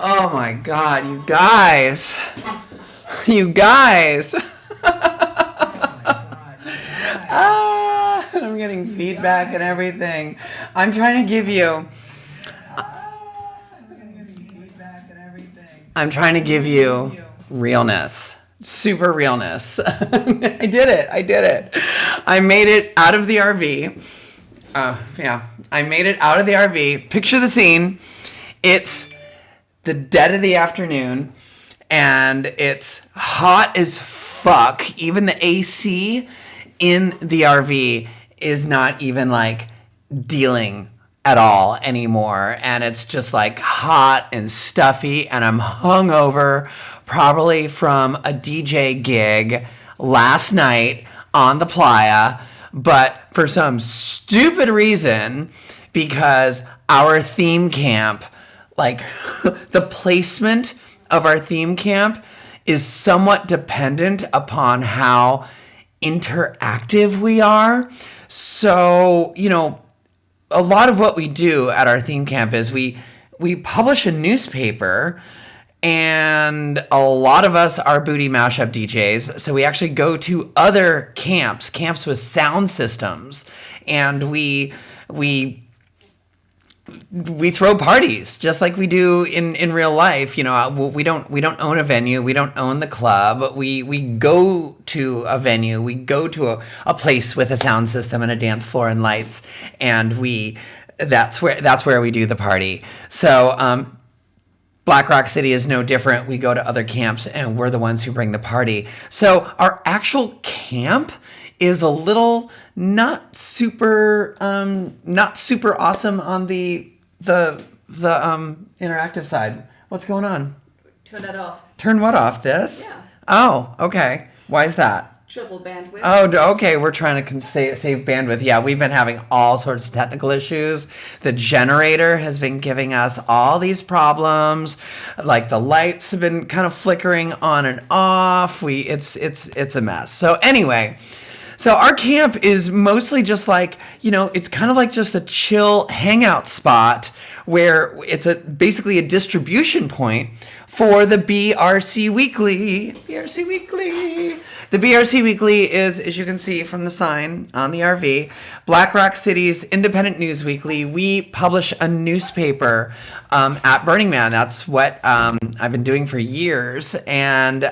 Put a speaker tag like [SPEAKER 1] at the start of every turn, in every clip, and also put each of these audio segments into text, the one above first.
[SPEAKER 1] Oh my God, you guys. You guys. I'm getting feedback and everything. I'm trying to give you. I'm trying to give you realness. Super realness. I did it. I made it out of the RV. I made it out of the RV. Picture the scene. It's the dead of the afternoon, and it's hot as fuck. Even the AC in the RV is not even like dealing at all anymore, and it's just like hot and stuffy, and I'm hungover, probably from a DJ gig last night on the playa, but for some stupid reason, because our theme camp, like the placement of our theme camp is somewhat dependent upon how interactive we are. So, a lot of what we do at our theme camp is we publish a newspaper, and a lot of us are booty mashup DJs. So we actually go to other camps with sound systems, and we throw parties just like we do in real life. We don't own a venue. We don't own the club. We go to a venue. We go to a place with a sound system and a dance floor and lights, and that's where we do the party. So Black Rock City is no different. We go to other camps, and we're the ones who bring the party. So our actual camp is a little not super awesome on the interactive side. What's going on?
[SPEAKER 2] Turn that off.
[SPEAKER 1] Turn what off? This?
[SPEAKER 2] Yeah.
[SPEAKER 1] Oh, okay. Why is that?
[SPEAKER 2] Triple bandwidth.
[SPEAKER 1] Oh, okay. We're trying to save bandwidth. Yeah, we've been having all sorts of technical issues. The generator has been giving us all these problems. Like the lights have been kind of flickering on and off. It's a mess. So anyway. So our camp is mostly just like, it's kind of like just a chill hangout spot where it's basically a distribution point for the BRC Weekly. BRC Weekly. The BRC Weekly is, as you can see from the sign on the RV, Black Rock City's independent news weekly. We publish a newspaper at Burning Man. That's what I've been doing for years. And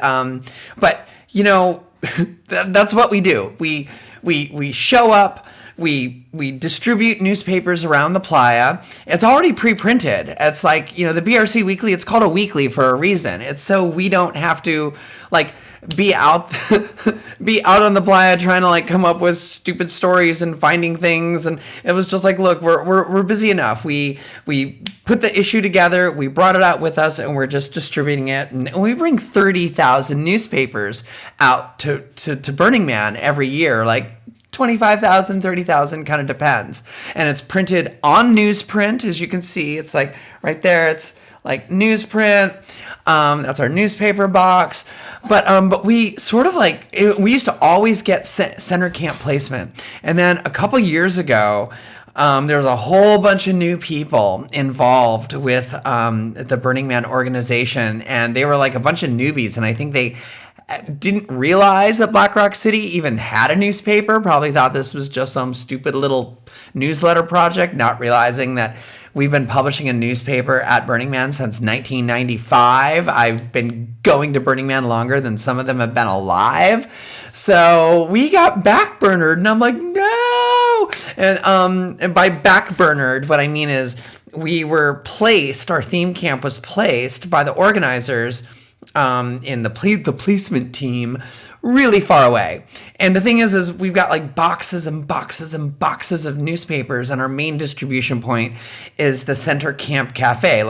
[SPEAKER 1] that's what we do. We show up. We distribute newspapers around the playa. It's already pre-printed. It's like, the BRC Weekly, it's called a weekly for a reason. It's so we don't have to be out on the playa trying to come up with stupid stories and finding things. And it was just like, look, we're busy enough. We put the issue together, we brought it out with us, and we're just distributing it. And we bring 30,000 newspapers out to Burning Man every year, 25,000, 30,000, kind of depends. And it's printed on newsprint, as you can see. It's right there. It's newsprint. That's our newspaper box. But we sort of we used to always get center camp placement. And then a couple years ago, there was a whole bunch of new people involved with the Burning Man organization. And they were a bunch of newbies. And I think they didn't realize that Black Rock City even had a newspaper, probably thought this was just some stupid little newsletter project, not realizing that we've been publishing a newspaper at Burning Man since 1995. I've been going to Burning Man longer than some of them have been alive. So we got backburnered, and I'm like, no! And by backburnered, what I mean is we were placed, our theme camp was placed by the organizers in the placement team really far away. And the thing is we've got boxes and boxes and boxes of newspapers, and our main distribution point is the Center Camp Cafe.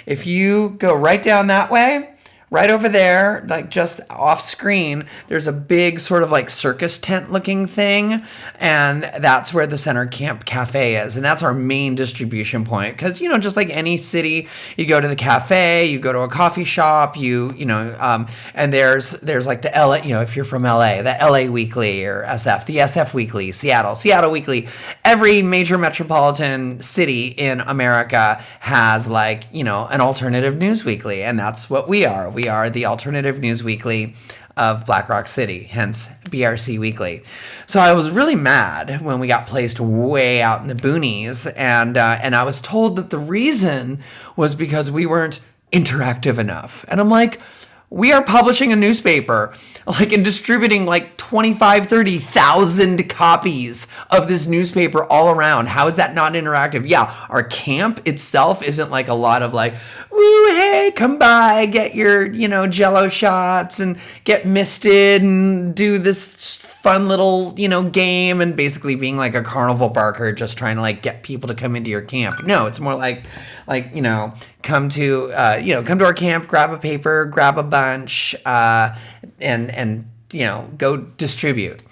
[SPEAKER 1] If you go right down that way, right over there, like just off screen, there's a big sort of like circus tent looking thing. And that's where the Center Camp Cafe is. And that's our main distribution point. Because, just like any city, you go to the cafe, you go to a coffee shop, and there's like the LA, if you're from LA, the LA Weekly or SF, the SF Weekly, Seattle Weekly. Every major metropolitan city in America has like, an alternative news weekly. And that's what we are. We are the alternative news weekly of Black Rock City, hence BRC Weekly. So I was really mad when we got placed way out in the boonies, and I was told that the reason was because we weren't interactive enough. And I'm like, we are publishing a newspaper, like, and distributing like 25, 30,000 copies of this newspaper all around. How is that not interactive? Yeah, our camp itself isn't like a lot of like, woo, hey, come by, get your, Jello shots and get misted and do this fun little, game, and basically being like a carnival barker, just trying to like get people to come into your camp. No, it's more like, come to our camp, grab a paper, grab a bunch, and go distribute.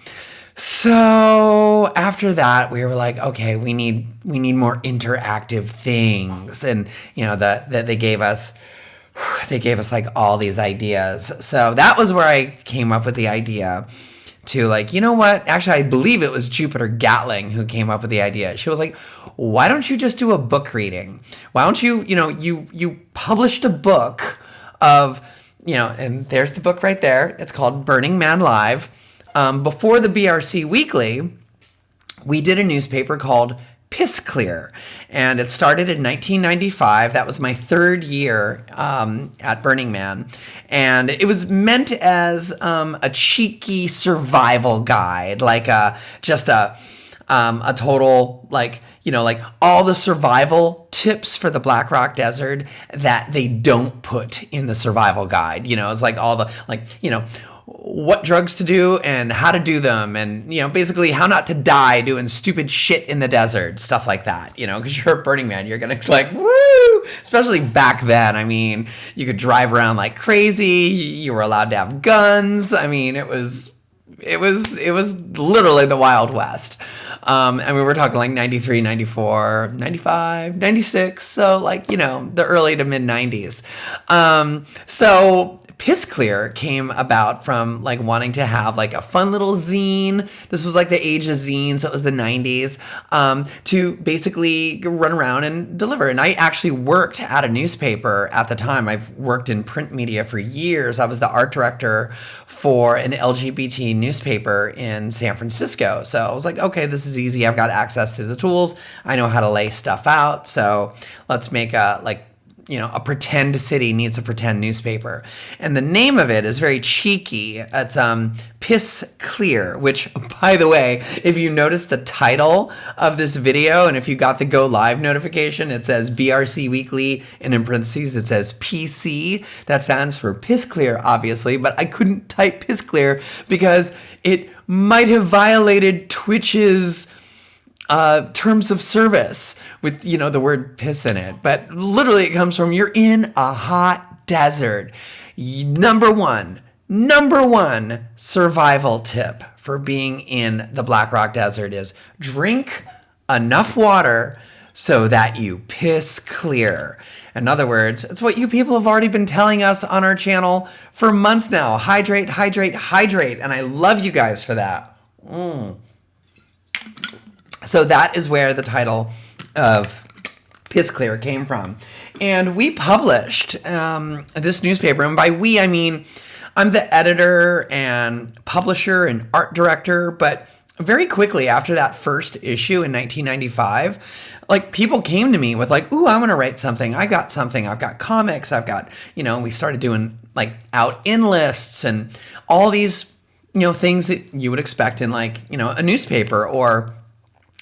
[SPEAKER 1] So after that, we were like, okay, we need more interactive things, and that they gave us like all these ideas. So that was where I came up with the idea to like, what? Actually, I believe it was Jupiter Gatling who came up with the idea. She was like, why don't you just do a book reading? Why don't you, you published a book of, and there's the book right there. It's called Burning Man Live. Before the BRC Weekly, we did a newspaper called Piss Clear, and it started in 1995. That was my third year at Burning Man, and it was meant as a cheeky survival guide, like just a total like like all the survival tips for the Black Rock Desert that they don't put in the survival guide. It's like all the what drugs to do and how to do them, and basically how not to die doing stupid shit in the desert, stuff like that, because you're a Burning Man, you're gonna like woo, especially back then. I mean, you could drive around like crazy, you were allowed to have guns. I mean, it was literally the Wild West. And we were talking like 93, 94, 95, 96. So like, the early to mid 90s. So Piss Clear came about from like wanting to have like a fun little zine. This was like the age of zines. So it was the 90s, to basically run around and deliver. And I actually worked at a newspaper at the time. I've worked in print media for years. I was the art director for an LGBT newspaper in San Francisco. So I was like, okay, this is easy. I've got access to the tools. I know how to lay stuff out. So let's make a pretend city needs a pretend newspaper. And the name of it is very cheeky. It's Piss Clear, which, by the way, if you notice the title of this video, and if you got the Go Live notification, it says BRC Weekly, and in parentheses it says PC. That stands for Piss Clear, obviously, but I couldn't type Piss Clear because it might have violated Twitch's terms of service with, the word piss in it. But literally it comes from, you're in a hot desert. Number one survival tip for being in the Black Rock Desert is drink enough water so that you piss clear. In other words, it's what you people have already been telling us on our channel for months now. Hydrate, hydrate, hydrate. And I love you guys for that. So that is where the title of Piss Clear came from. And we published this newspaper. And by we, I mean, I'm the editor and publisher and art director. But very quickly after that first issue in 1995, like people came to me with like, ooh, I want to write something. I got something. I've got comics. I've got, we started doing like out-in lists and all these, things that you would expect in like, a newspaper. Or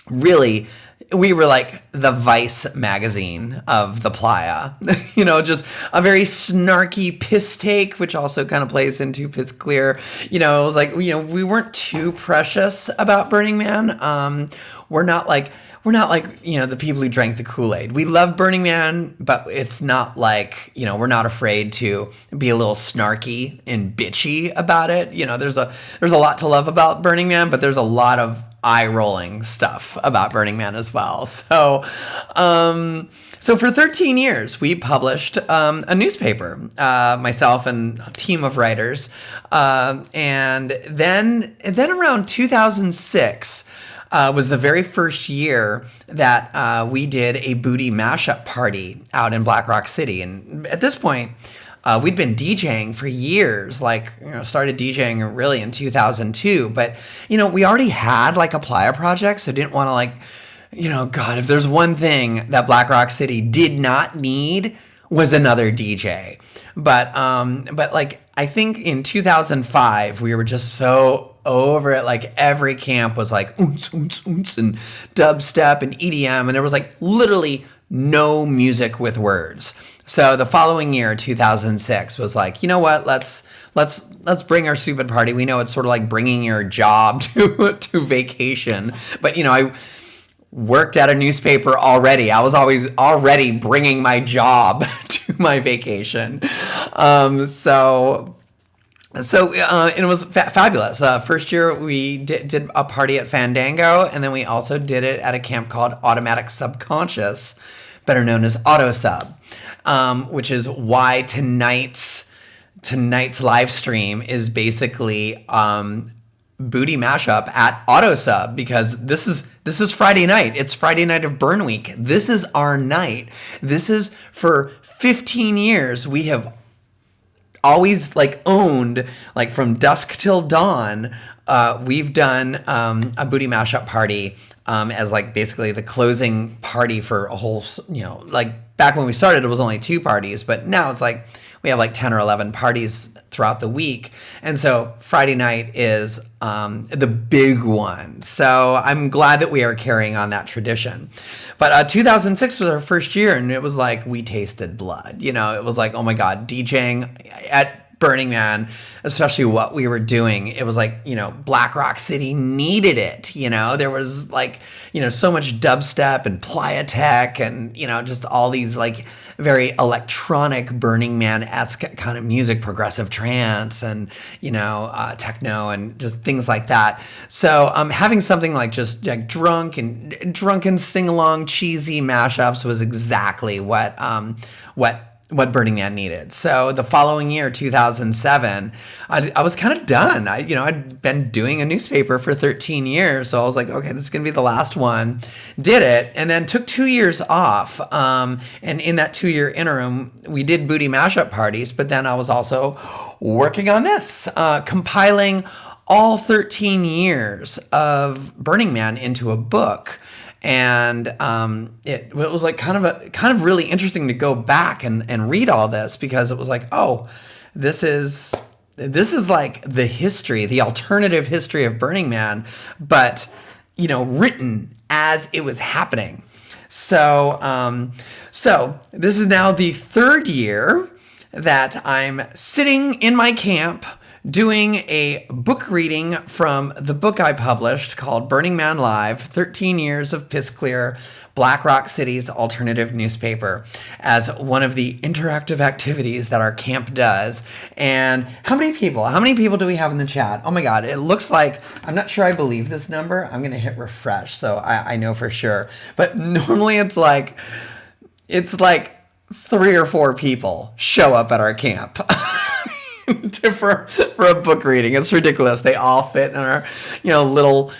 [SPEAKER 1] really, we were like the Vice magazine of the playa, just a very snarky piss take, which also kind of plays into Piss Clear. It was like, we weren't too precious about Burning Man. We're not like, like, the people who drank the Kool-Aid. We love Burning Man, but it's not like, we're not afraid to be a little snarky and bitchy about it. There's a lot to love about Burning Man, but there's a lot of eye-rolling stuff about Burning Man as well. So for 13 years, we published a newspaper, myself and a team of writers. And then around 2006 was the very first year that we did a booty mashup party out in Black Rock City. And at this point, we'd been DJing for years, started DJing really in 2002. But, we already had like a Playa project, so didn't want to God, if there's one thing that Black Rock City did not need was another DJ. But I think in 2005, we were just so over it. Like every camp was like oons, oons, oons, and dubstep and EDM. And there was like literally no music with words. So the following year, 2006, was like, you know what? Let's bring our stupid party. We know it's sort of like bringing your job to vacation. But, I worked at a newspaper already. I was always already bringing my job to my vacation. And it was fabulous. First year we did a party at Fandango, and then we also did it at a camp called Automatic Subconscious, better known as Auto Sub, which is why tonight's live stream is basically booty mashup at Auto Sub, because this is Friday night. It's Friday night of Burn Week. This is our night. This is for 15 years. We have always owned from dusk till dawn. We've done a booty mashup party as basically the closing party for a whole, back when we started, it was only 2 parties, but now it's we have 10 or 11 parties throughout the week. And so Friday night is the big one. So I'm glad that we are carrying on that tradition. But 2006 was our first year, and it was we tasted blood. It was oh my God, DJing at Burning Man, especially what we were doing. It was Black Rock City needed it. There was so much dubstep and playa tech and, just all these very electronic Burning Man-esque kind of music, progressive trance and, techno and just things like that. So having something just drunken sing-along cheesy mashups was exactly what Burning Man needed. So the following year, 2007, I was kind of done. I'd been doing a newspaper for 13 years. So I was okay, this is going to be the last one. Did it, and then took 2 years off. And in that 2-year interim, we did booty mashup parties, but then I was also working on this, compiling all 13 years of Burning Man into a book. And it was kind of really interesting to go back and read all this, because it was this is the history, the alternative history of Burning Man, but written as it was happening. So this is now the 3rd year that I'm sitting in my camp doing a book reading from the book I published called Burning Man Live, 13 Years of Piss Clear, Black Rock City's Alternative Newspaper, as one of the interactive activities that our camp does. And how many people do we have in the chat? Oh my God, it looks like, I'm not sure I believe this number. I'm going to hit refresh so I know for sure. But normally it's 3 or 4 people show up at our camp. for a book reading. It's ridiculous. They all fit in our little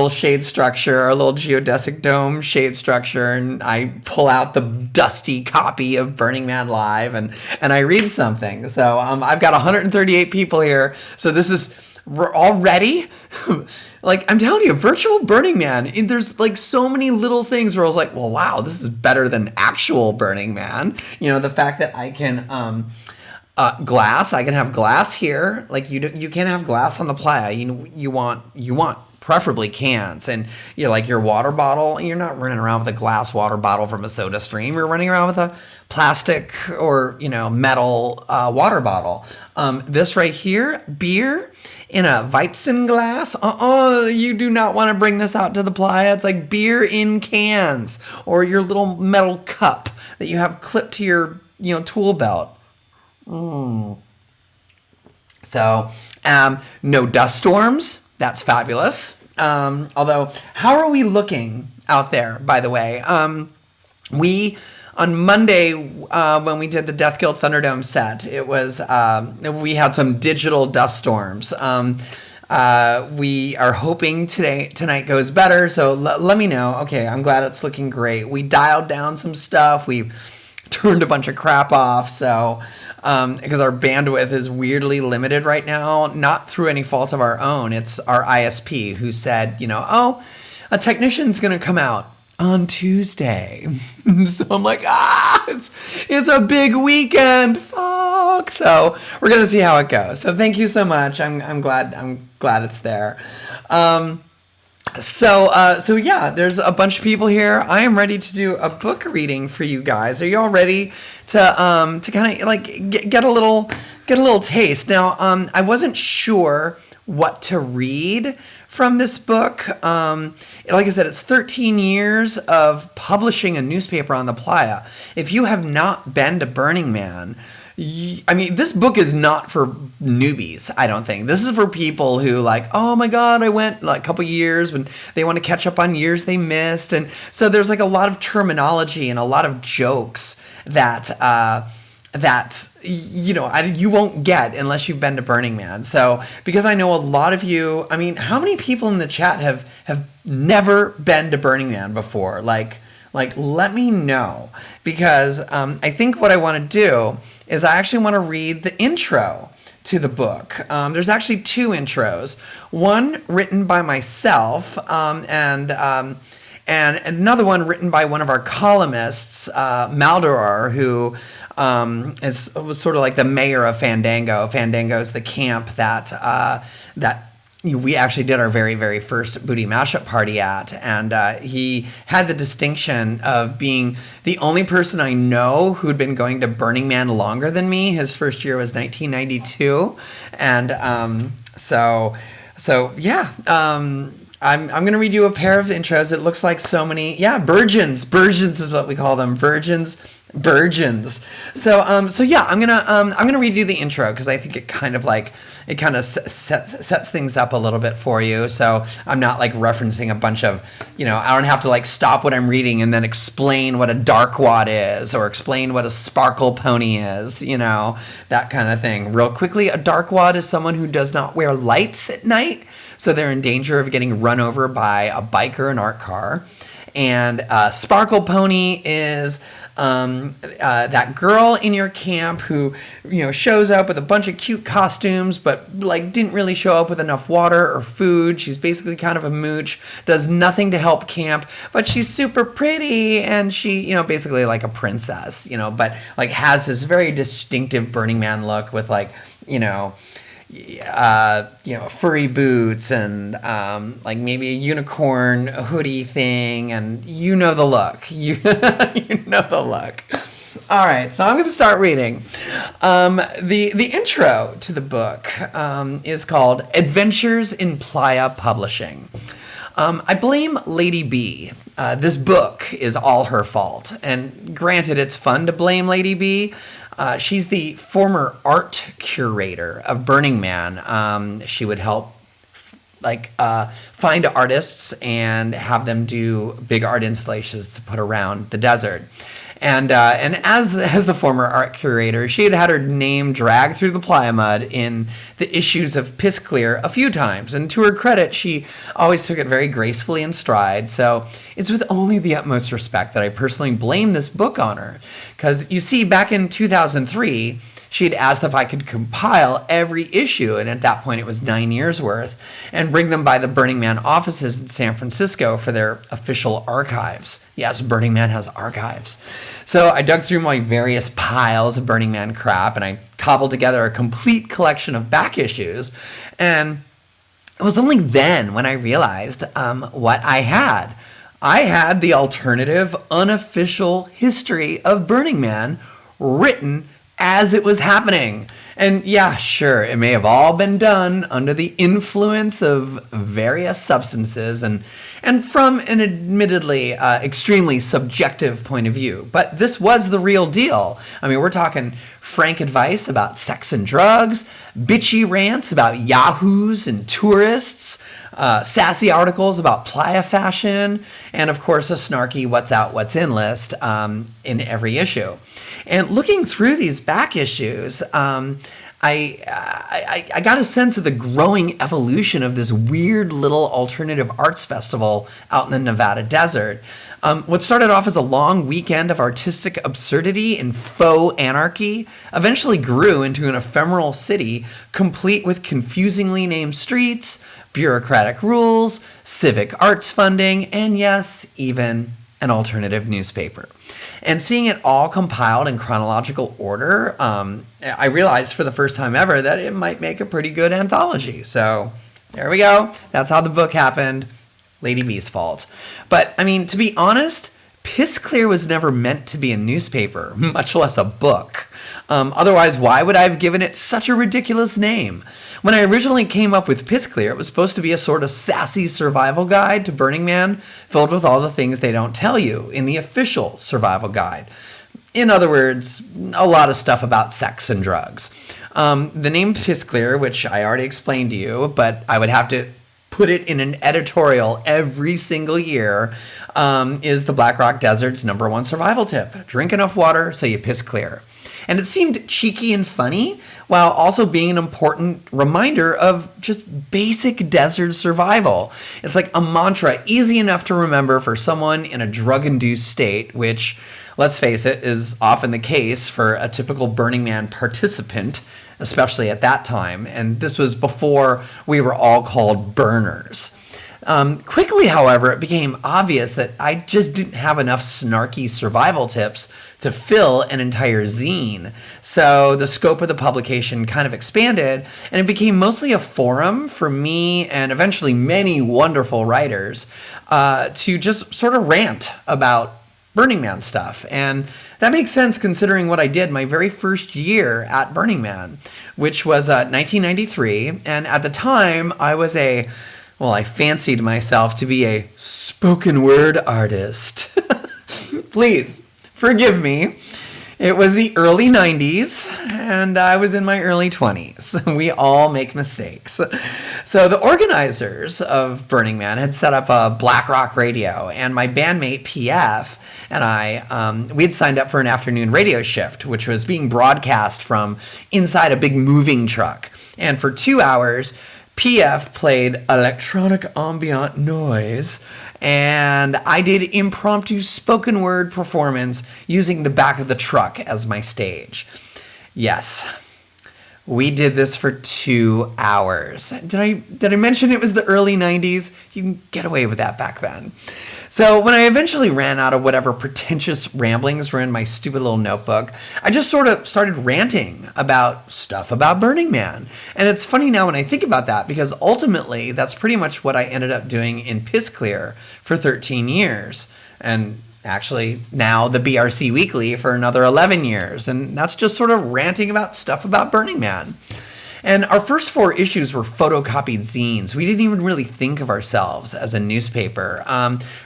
[SPEAKER 1] shade structure, our little geodesic dome shade structure, and I pull out the dusty copy of Burning Man Live and I read something. So I've got 138 people here. So we're already I'm telling you, virtual Burning Man, there's so many little things where I was well, wow, this is better than actual Burning Man. The fact that I can glass. I can have glass here. You can't have glass on the playa. You want preferably cans. And you're like your water bottle, you're not running around with a glass water bottle from a soda stream. You're running around with a plastic or, metal water bottle. This right here, beer in a Weizen glass. You do not want to bring this out to the playa. It's like beer in cans, or your little metal cup that you have clipped to your, tool belt. So, no dust storms. That's fabulous. Although, how are we looking out there, by the way? On Monday, when we did the Death Guild Thunderdome set, it was, we had some digital dust storms. We are hoping tonight goes better. So let me know. Okay. I'm glad it's looking great. We dialed down some stuff. We've turned a bunch of crap off. So, because our bandwidth is weirdly limited right now, not through any fault of our own. It's our ISP who said, a technician's going to come out on Tuesday. So I'm like, it's a big weekend. Fuck. So we're going to see how it goes. So thank you so much. I'm glad it's there. So yeah, there's a bunch of people here. I am ready to do a book reading for you guys. Are you all ready to kind of like get a little taste? Now, I wasn't sure what to read from this book. Like I said, it's 13 years of publishing a newspaper on the playa. If you have not been to Burning Man, this book is not for newbies, I don't think. This is for people who oh my God, I went a couple years when they want to catch up on years they missed. And so there's a lot of terminology and a lot of jokes that you won't get unless you've been to Burning Man. So, because I know a lot of you, how many people in the chat have never been to Burning Man before? Let me know, because I think what I want to do is I actually want to read the intro to the book. There's actually two intros, one written by myself, and another one written by one of our columnists, Maldorar, who was sort of like the mayor of Fandango. Fandango is the camp that we actually did our very, very first Booty Mashup party at. And he had the distinction of being the only person I know who'd been going to Burning Man longer than me. His first year was 1992. And so yeah. I'm going to read you a pair of intros. It looks like so many, burgeons. Burgeons is what we call them. Burgeons. So yeah, I'm gonna read you the intro because I think it kind of sets things up a little bit for you. So I'm not referencing a bunch of, I don't have to stop what I'm reading and then explain what a dark wad is or explain what a sparkle pony is, that kind of thing. Real quickly, a dark wad is someone who does not wear lights at night, so they're in danger of getting run over by a bike or an art car. And sparkle pony is that girl in your camp who, shows up with a bunch of cute costumes, but didn't really show up with enough water or food. She's basically kind of a mooch, does nothing to help camp, but she's super pretty, and she, basically like a princess, but has this very distinctive Burning Man look with furry boots and maybe a unicorn hoodie thing, and the look. You know the look. All right, so I'm going to start reading. The intro to the book is called Adventures in Playa Publishing. I blame Lady B. This book is all her fault, and granted, it's fun to blame Lady B. She's the former art curator of Burning Man. She would help find artists and have them do big art installations to put around the desert. And as the former art curator, she had her name dragged through the playa mud in the issues of Piss Clear a few times. And to her credit, she always took it very gracefully in stride. So it's with only the utmost respect that I personally blame this book on her. Because you see, back in 2003, she had asked if I could compile every issue, and at that point it was 9 years worth, and bring them by the Burning Man offices in San Francisco for their official archives. Yes, Burning Man has archives. So I dug through my various piles of Burning Man crap, and I cobbled together a complete collection of back issues, and it was only then when I realized what I had. I had the alternative, unofficial history of Burning Man written as it was happening. And yeah, sure, it may have all been done under the influence of various substances and from an admittedly extremely subjective point of view. But this was the real deal. I mean, we're talking frank advice about sex and drugs, bitchy rants about yahoos and tourists, sassy articles about playa fashion, and of course a snarky what's out, what's in list in every issue. And looking through these back issues, I got a sense of the growing evolution of this weird little alternative arts festival out in the Nevada desert. What started off as a long weekend of artistic absurdity and faux anarchy eventually grew into an ephemeral city complete with confusingly named streets, bureaucratic rules, civic arts funding, and yes, even an alternative newspaper. And seeing it all compiled in chronological order, I realized for the first time ever that it might make a pretty good anthology. So there we go. That's how the book happened. Lady B's fault. But, I mean, to be honest, Piss Clear was never meant to be a newspaper, much less a book. Otherwise, why would I have given it such a ridiculous name? When I originally came up with Piss Clear, it was supposed to be a sort of sassy survival guide to Burning Man, filled with all the things they don't tell you in the official survival guide. In other words, a lot of stuff about sex and drugs. The name Piss Clear, which I already explained to you, but I would have to put it in an editorial every single year, is the Black Rock Desert's #1 survival tip. Drink enough water so you piss clear. And it seemed cheeky and funny, while also being an important reminder of just basic desert survival. It's like a mantra, easy enough to remember for someone in a drug-induced state, which, let's face it, is often the case for a typical Burning Man participant, especially at that time. And this was before we were all called burners. Quickly, however, it became obvious that I just didn't have enough snarky survival tips to fill an entire zine. So the scope of the publication kind of expanded, and it became mostly a forum for me and eventually many wonderful writers to just sort of rant about Burning Man stuff. And that makes sense considering what I did my very first year at Burning Man, which was 1993. And at the time, I fancied myself to be a spoken word artist. Please, forgive me. It was the early 90s, and I was in my early 20s. We all make mistakes. So the organizers of Burning Man had set up a Black Rock radio, and my bandmate PF and I, we had signed up for an afternoon radio shift, which was being broadcast from inside a big moving truck. And for 2 hours, PF played electronic ambient noise, and I did impromptu spoken word performance using the back of the truck as my stage. Yes, we did this for 2 hours. Did I mention it was the early 90s? You can get away with that back then. So when I eventually ran out of whatever pretentious ramblings were in my stupid little notebook, I just sort of started ranting about stuff about Burning Man. And it's funny now when I think about that, because ultimately that's pretty much what I ended up doing in Piss Clear for 13 years. And actually now the BRC Weekly for another 11 years. And that's just sort of ranting about stuff about Burning Man. And our first 4 issues were photocopied zines. We didn't even really think of ourselves as a newspaper.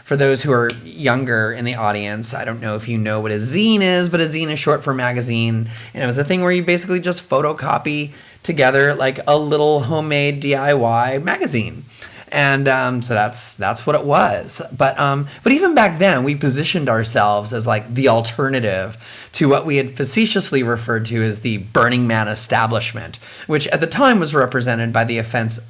[SPEAKER 1] For those who are younger in the audience, I don't know if you know what a zine is, but a zine is short for magazine. And it was a thing where you basically just photocopy together like a little homemade DIY magazine. And so that's what it was. But even back then, we positioned ourselves as like the alternative to what we had facetiously referred to as the Burning Man establishment, which at the time was represented by the event's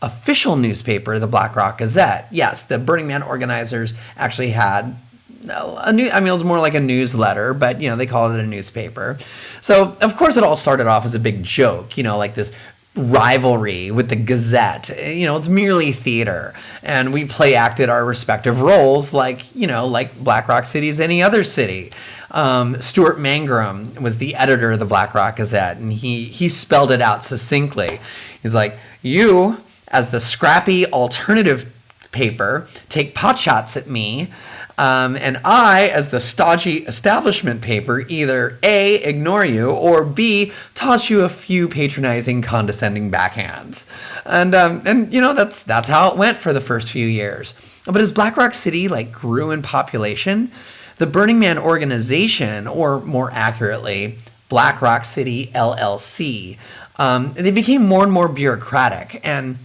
[SPEAKER 1] official newspaper, the Black Rock Gazette. Yes, the Burning Man organizers actually had it was more like a newsletter, but they called it a newspaper. So of course it all started off as a big joke, like this rivalry with the Gazette. It's merely theater, and we play acted our respective roles like Black Rock City is any other city. Stuart Mangrum was the editor of the Black Rock Gazette, and he spelled it out succinctly. He's like, You, as the scrappy alternative paper, take potshots at me. And I, as the stodgy establishment paper, either A, ignore you, or B, toss you a few patronizing, condescending backhands. And that's how it went for the first few years. But as Black Rock City grew in population, the Burning Man organization, or more accurately, Black Rock City LLC, they became more and more bureaucratic. And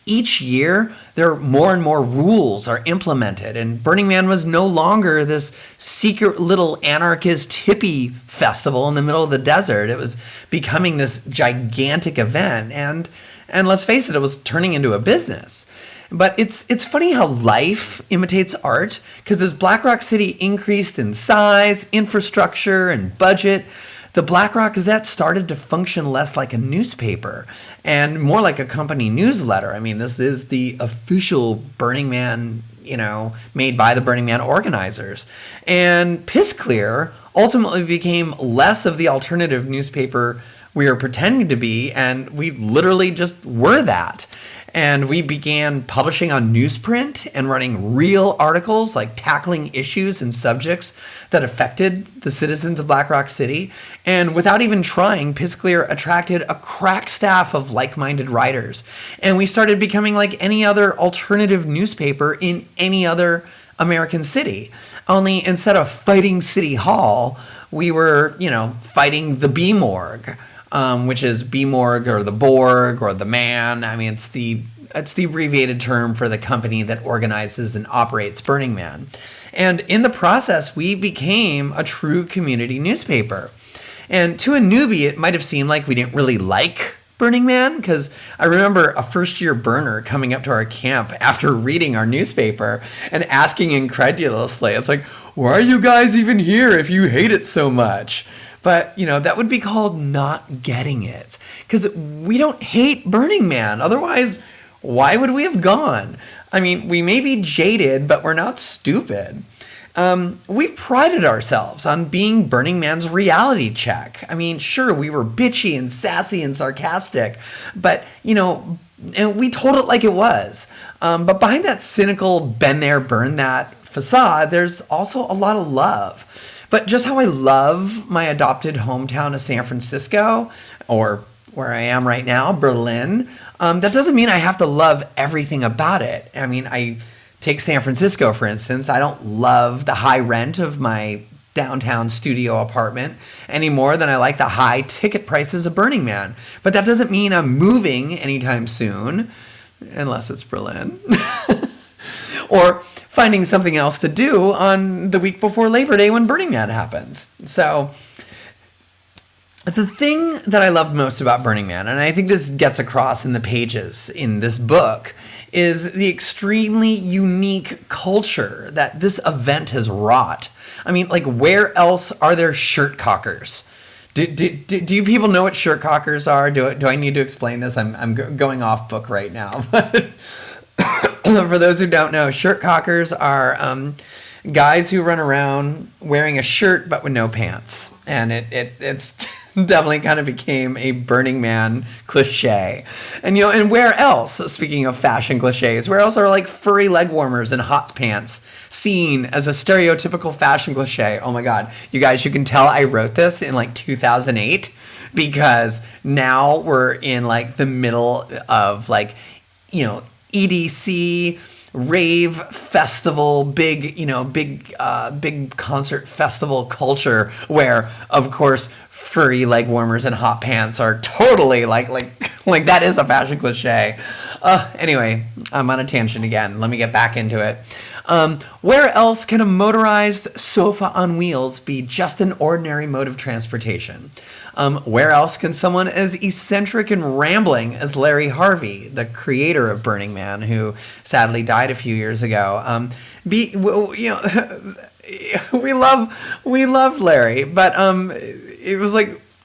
[SPEAKER 1] each year, there are more and more rules are implemented, and Burning Man was no longer this secret little anarchist hippie festival in the middle of the desert. It was becoming this gigantic event, and let's face it was turning into a business. But it's funny how life imitates art, because as Black Rock City increased in size, infrastructure, and budget, the Black Rock Gazette started to function less like a newspaper and more like a company newsletter. I mean, this is the official Burning Man, made by the Burning Man organizers. And Piss Clear ultimately became less of the alternative newspaper we were pretending to be, and we literally just were that. And we began publishing on newsprint and running real articles, tackling issues and subjects that affected the citizens of Black Rock City. And without even trying, Piss Clear attracted a crack staff of like-minded writers. And we started becoming like any other alternative newspaper in any other American city. Only instead of fighting City Hall, we were, fighting the B-Morgue. Which is B-Morgue or the Borg or the Man. I mean, it's the abbreviated term for the company that organizes and operates Burning Man. And in the process, we became a true community newspaper. And to a newbie, it might have seemed like we didn't really like Burning Man, because I remember a first-year burner coming up to our camp after reading our newspaper and asking incredulously, it's like, why are you guys even here if you hate it so much? But, that would be called not getting it, because we don't hate Burning Man. Otherwise, why would we have gone? I mean, we may be jaded, but we're not stupid. We prided ourselves on being Burning Man's reality check. I mean, sure, we were bitchy and sassy and sarcastic, but, and we told it like it was. But behind that cynical, been there, burn that facade, there's also a lot of love. But just how I love my adopted hometown of San Francisco, or where I am right now, Berlin, that doesn't mean I have to love everything about it. I mean, I take San Francisco, for instance. I don't love the high rent of my downtown studio apartment any more than I like the high ticket prices of Burning Man. But that doesn't mean I'm moving anytime soon, unless it's Berlin. Or finding something else to do on the week before Labor Day when Burning Man happens. So the thing that I loved most about Burning Man, and I think this gets across in the pages in this book, is the extremely unique culture that this event has wrought. I mean, where else are there shirt cockers? Do you people know what shirt cockers are? Do I need to explain this? I'm going off book right now. For those who don't know, shirt cockers are guys who run around wearing a shirt but with no pants. And it's definitely kind of became a Burning Man cliche. And, and where else, speaking of fashion cliches, where else are furry leg warmers and hot pants seen as a stereotypical fashion cliche? Oh my God. You guys, you can tell I wrote this in 2008, because now we're in the middle of EDC, rave festival, big concert festival culture, where of course furry leg warmers and hot pants are totally like that is a fashion cliche. Anyway, I'm on a tangent again. Let me get back into it. Where else can a motorized sofa on wheels be just an ordinary mode of transportation? Where else can someone as eccentric and rambling as Larry Harvey, the creator of Burning Man, who sadly died a few years ago, be? We love Larry, but it was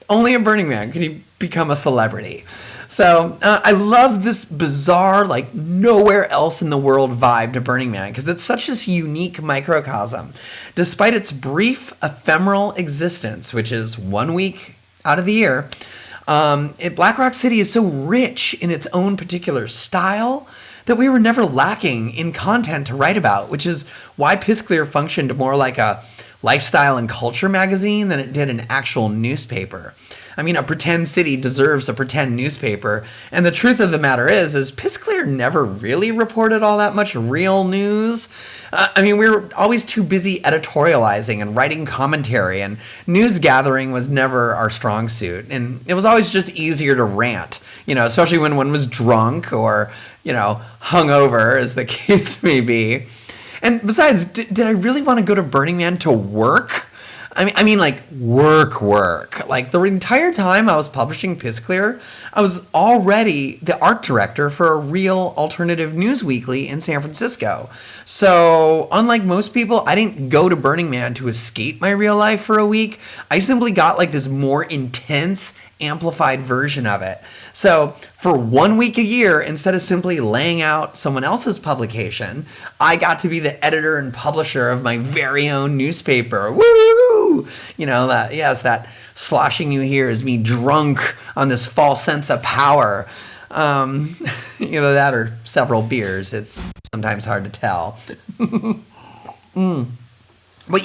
[SPEAKER 1] only a Burning Man could he become a celebrity. So I love this bizarre, nowhere else in the world vibe to Burning Man, because it's such this unique microcosm. Despite its brief, ephemeral existence, which is 1 week out of the year, Black Rock City is so rich in its own particular style that we were never lacking in content to write about, which is why Piss Clear functioned more like a lifestyle and culture magazine than it did an actual newspaper. I mean, a pretend city deserves a pretend newspaper. And the truth of the matter is Piss Clear never really reported all that much real news. We were always too busy editorializing and writing commentary, and news gathering was never our strong suit. And it was always just easier to rant, especially when one was drunk or, hungover, as the case may be. And besides, did I really want to go to Burning Man to work? I mean, like, work. Like, the entire time I was publishing Piss Clear, I was already the art director for a real alternative news weekly in San Francisco. So, unlike most people, I didn't go to Burning Man to escape my real life for a week. I simply got, like, this more intense, amplified version of it. So, for 1 week a year, instead of simply laying out someone else's publication, I got to be the editor and publisher of my very own newspaper. Woo! That sloshing you hear is me drunk on this false sense of power. That or several beers. It's sometimes hard to tell. But,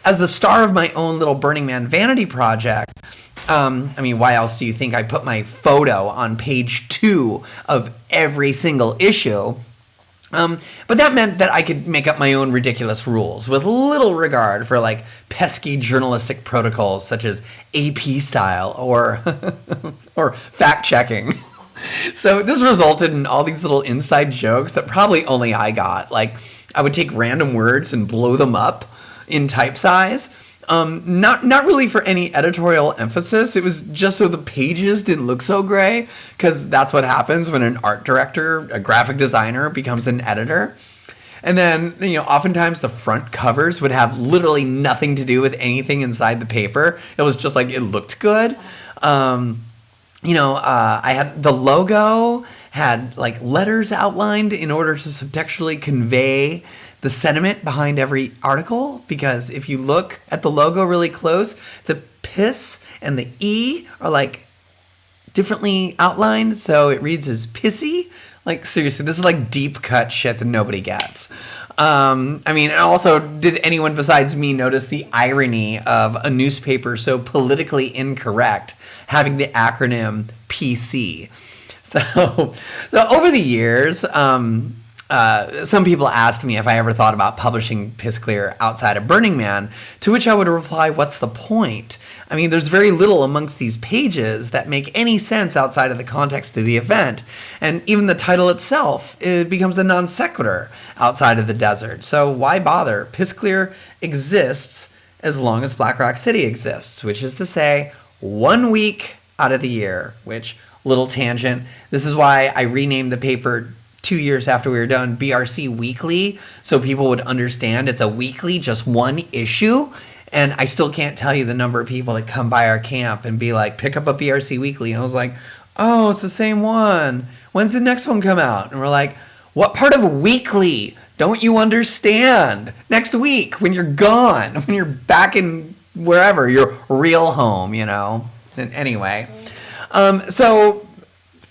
[SPEAKER 1] as the star of my own little Burning Man vanity project, why else do you think I put my photo on page 2 of every single issue? But that meant that I could make up my own ridiculous rules with little regard for, like, pesky journalistic protocols such as AP style or or fact checking. So this resulted in all these little inside jokes that probably only I got. Like, I would take random words and blow them up in type size. Not really for any editorial emphasis. It was just so the pages didn't look so gray, because that's what happens when an art director, a graphic designer, becomes an editor. And then, oftentimes the front covers would have literally nothing to do with anything inside the paper. It was just like, it looked good. I had the logo had like letters outlined in order to subtextually convey the sentiment behind every article, because if you look at the logo really close, the piss and the E are like differently outlined, so it reads as pissy. Like, seriously, this is like deep cut shit that nobody gets. And also, did anyone besides me notice the irony of a newspaper so politically incorrect having the acronym PC? So over the years, some people asked me if I ever thought about publishing Piss Clear outside of Burning Man, to which I would reply, what's the point? I mean, there's very little amongst these pages that make any sense outside of the context of the event, and even the title itself, it becomes a non sequitur outside of the desert. So why bother? Piss Clear exists as long as Black Rock City exists, which is to say 1 week out of the year, which, little tangent, this is why I renamed the paper 2 years after we were done BRC Weekly, so people would understand it's a weekly, just one issue. And I still can't tell you the number of people that come by our camp and be like, pick up a BRC Weekly. And I was like, oh, it's the same one. When's the next one come out? And we're like, what part of weekly don't you understand? Next week, when you're gone, when you're back in wherever, your real home, And anyway, so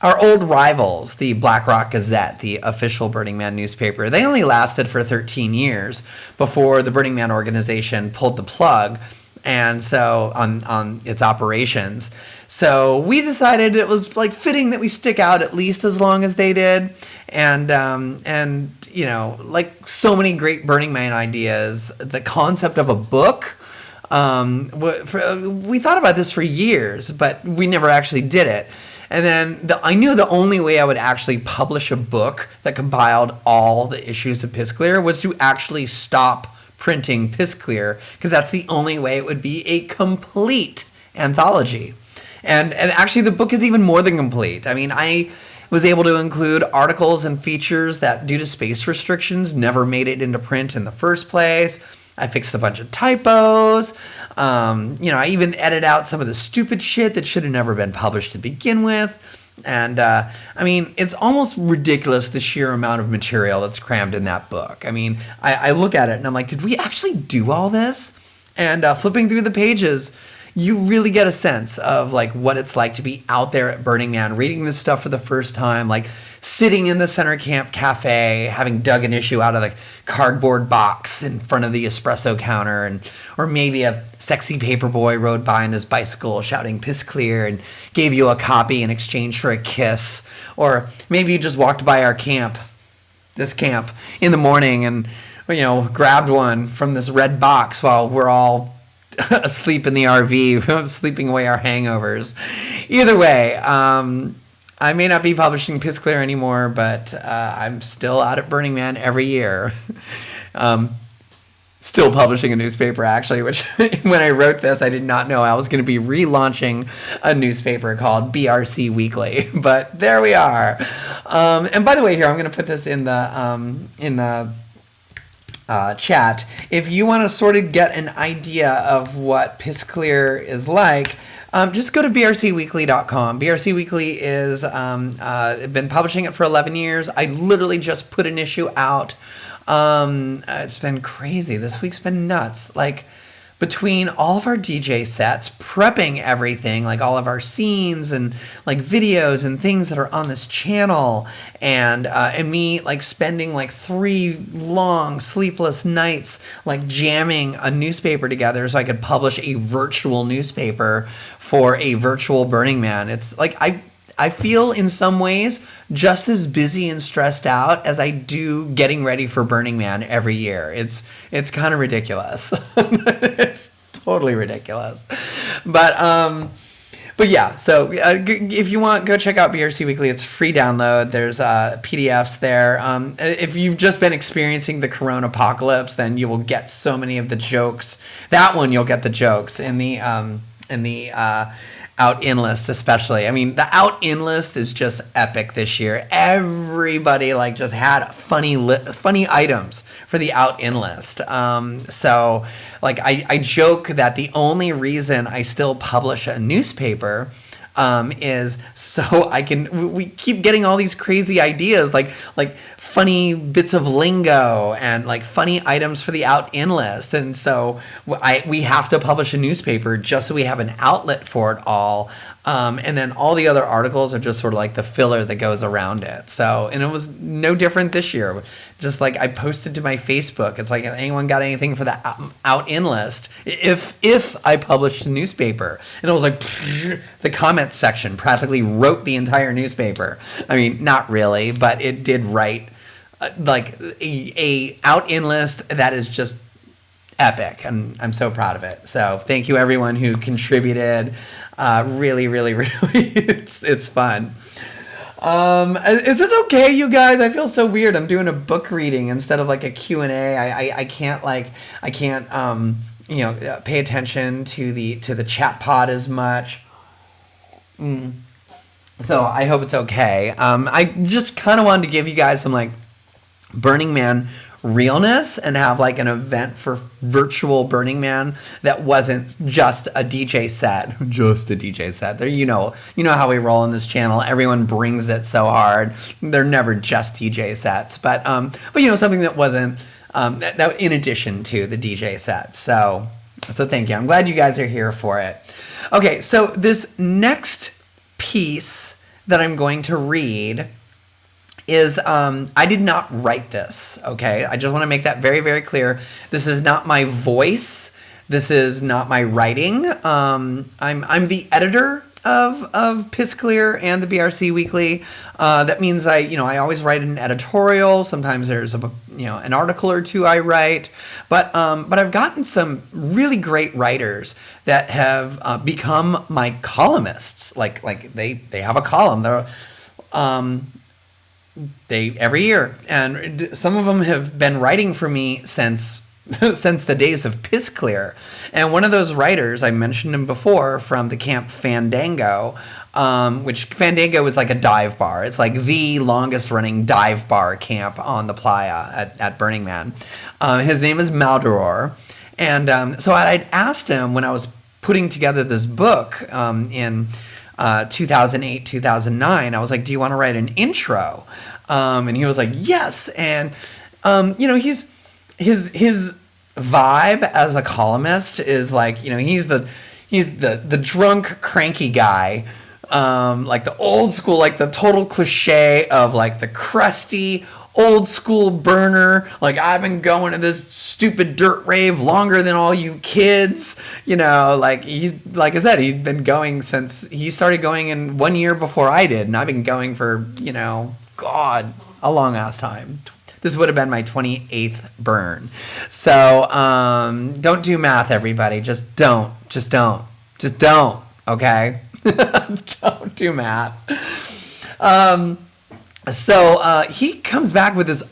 [SPEAKER 1] our old rivals, the Black Rock Gazette, the official Burning Man newspaper, they only lasted for 13 years before the Burning Man organization pulled the plug, and so on its operations. So we decided it was like fitting that we stick out at least as long as they did, and like so many great Burning Man ideas, the concept of a book. We thought about this for years, but we never actually did it. And then I knew the only way I would actually publish a book that compiled all the issues of Piss Clear was to actually stop printing Piss Clear, because that's the only way it would be a complete anthology. And actually the book is even more than complete. I mean, I was able to include articles and features that, due to space restrictions, never made it into print in the first place. I fixed a bunch of typos. I even edited out some of the stupid shit that should have never been published to begin with. And, it's almost ridiculous, the sheer amount of material that's crammed in that book. I mean, I look at it and I'm like, did we actually do all this? And flipping through the pages, you really get a sense of like what it's like to be out there at Burning Man, reading this stuff for the first time, like sitting in the Center Camp Cafe, having dug an issue out of the cardboard box in front of the espresso counter, and or maybe a sexy paperboy rode by on his bicycle shouting "Piss Clear" and gave you a copy in exchange for a kiss, or maybe you just walked by our camp, this camp, in the morning and grabbed one from this red box while we're all asleep in the RV, sleeping away our hangovers. Either way, I may not be publishing Piss Clear anymore, but I'm still out at Burning Man every year. Still publishing a newspaper, actually, which when I wrote this, I did not know I was going to be relaunching a newspaper called BRC Weekly. But there we are. And by the way, here, I'm going to put this in the chat. If you want to sort of get an idea of what Piss Clear is like, just go to brcweekly.com. BRC Weekly is been publishing it for 11 years. I literally just put an issue out. It's been crazy. This week's been nuts. Like, between all of our DJ sets, prepping everything, like all of our scenes and like videos and things that are on this channel, and me like spending like 3 long sleepless nights like jamming a newspaper together so I could publish a virtual newspaper for a virtual Burning Man. It's like I feel in some ways just as busy and stressed out as I do getting ready for Burning Man every year. It's kind of ridiculous. It's totally ridiculous. But yeah, so if you want, go check out BRC Weekly. It's free download. There's PDFs there. If you've just been experiencing the Corona apocalypse, then you will get so many of the jokes. That one, you'll get the jokes in the out-in list, especially. I mean, the out-in list is just epic this year. Everybody like just had funny items for the out-in list. So like I joke that the only reason I still publish a newspaper is so we keep getting all these crazy ideas, like funny bits of lingo and like funny items for the out-in list. And so we have to publish a newspaper just so we have an outlet for it all. And then all the other articles are just sort of like the filler that goes around it. So, and it was no different this year. Just like I posted to my Facebook, it's like, anyone got anything for the out-in list? If I published a newspaper, and it was like the comments section practically wrote the entire newspaper. I mean, not really, but it did write like a out-in list that is just epic, and I'm so proud of it. So thank you everyone who contributed. Really, it's fun. Is this okay, you guys? I feel so weird. I'm doing a book reading instead of like a Q&A. I can't pay attention to the chat pod as much. So I hope it's okay. I just kind of wanted to give you guys some like Burning Man realness and have like an event for virtual Burning Man that wasn't just a DJ set. There, you know how we roll on this channel. Everyone brings it so hard. They're never just DJ sets, but something that wasn't that in addition to the DJ sets. So thank you. I'm glad you guys are here for it. Okay, so this next piece that I'm going to read is I did not write this, okay? I just want to make that very, very clear. This is not my voice. This is not my writing. I'm the editor of Piss Clear and the BRC Weekly. That means I always write an editorial. Sometimes there's an article or two I write, but I've gotten some really great writers that have become my columnists. Like they have a column. They're every year, and some of them have been writing for me since the days of Piss Clear. And one of those writers, I mentioned him before, from the camp Fandango, which Fandango is like a dive bar. It's like the longest running dive bar camp on the playa at Burning Man. His name is Maldoror. And so I'd asked him when I was putting together this book in 2008, 2009, I was like, do you want to write an intro? And he was like, yes. And, his vibe as a columnist is like, he's He's the drunk, cranky guy. Like the old school, like the total cliche of like the crusty, old school burner. Like, I've been going to this stupid dirt rave longer than all you kids. You know, like like I said, he'd been going since he started going in 1 year before I did. And I've been going for, God, a long ass time. This would have been my 28th burn. So, don't do math, everybody. Just don't. Okay? Don't do math. So he comes back with this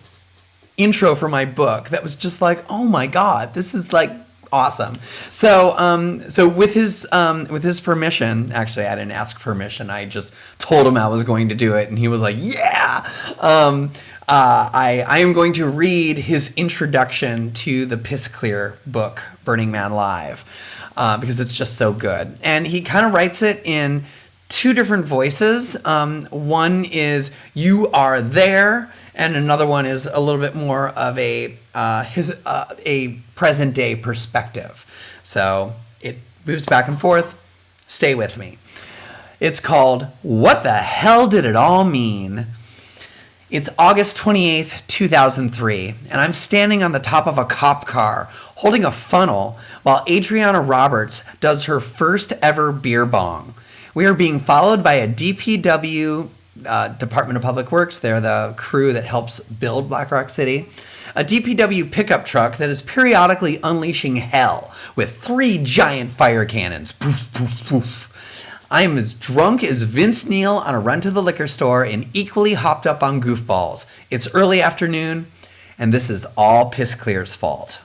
[SPEAKER 1] intro for my book that was just like, oh my God, this is like awesome. So with his permission, actually I didn't ask permission. I just told him I was going to do it, and he was like, yeah. I am going to read his introduction to the Piss Clear book, Burning Man Live, because it's just so good. And he kind of writes it in two different voices. One is "You Are There," and another one is a little bit more of a present day perspective. So it moves back and forth. Stay with me. It's called "What the Hell Did It All Mean?" It's August 28th, 2003, and I'm standing on the top of a cop car holding a funnel while Adriana Roberts does her first ever beer bong. We are being followed by a DPW, Department of Public Works. They're the crew that helps build Black Rock City. A DPW pickup truck that is periodically unleashing hell with 3 giant fire cannons. Poof, poof, poof. I am as drunk as Vince Neil on a run to the liquor store and equally hopped up on goofballs. It's early afternoon, and this is all Piss Clear's fault.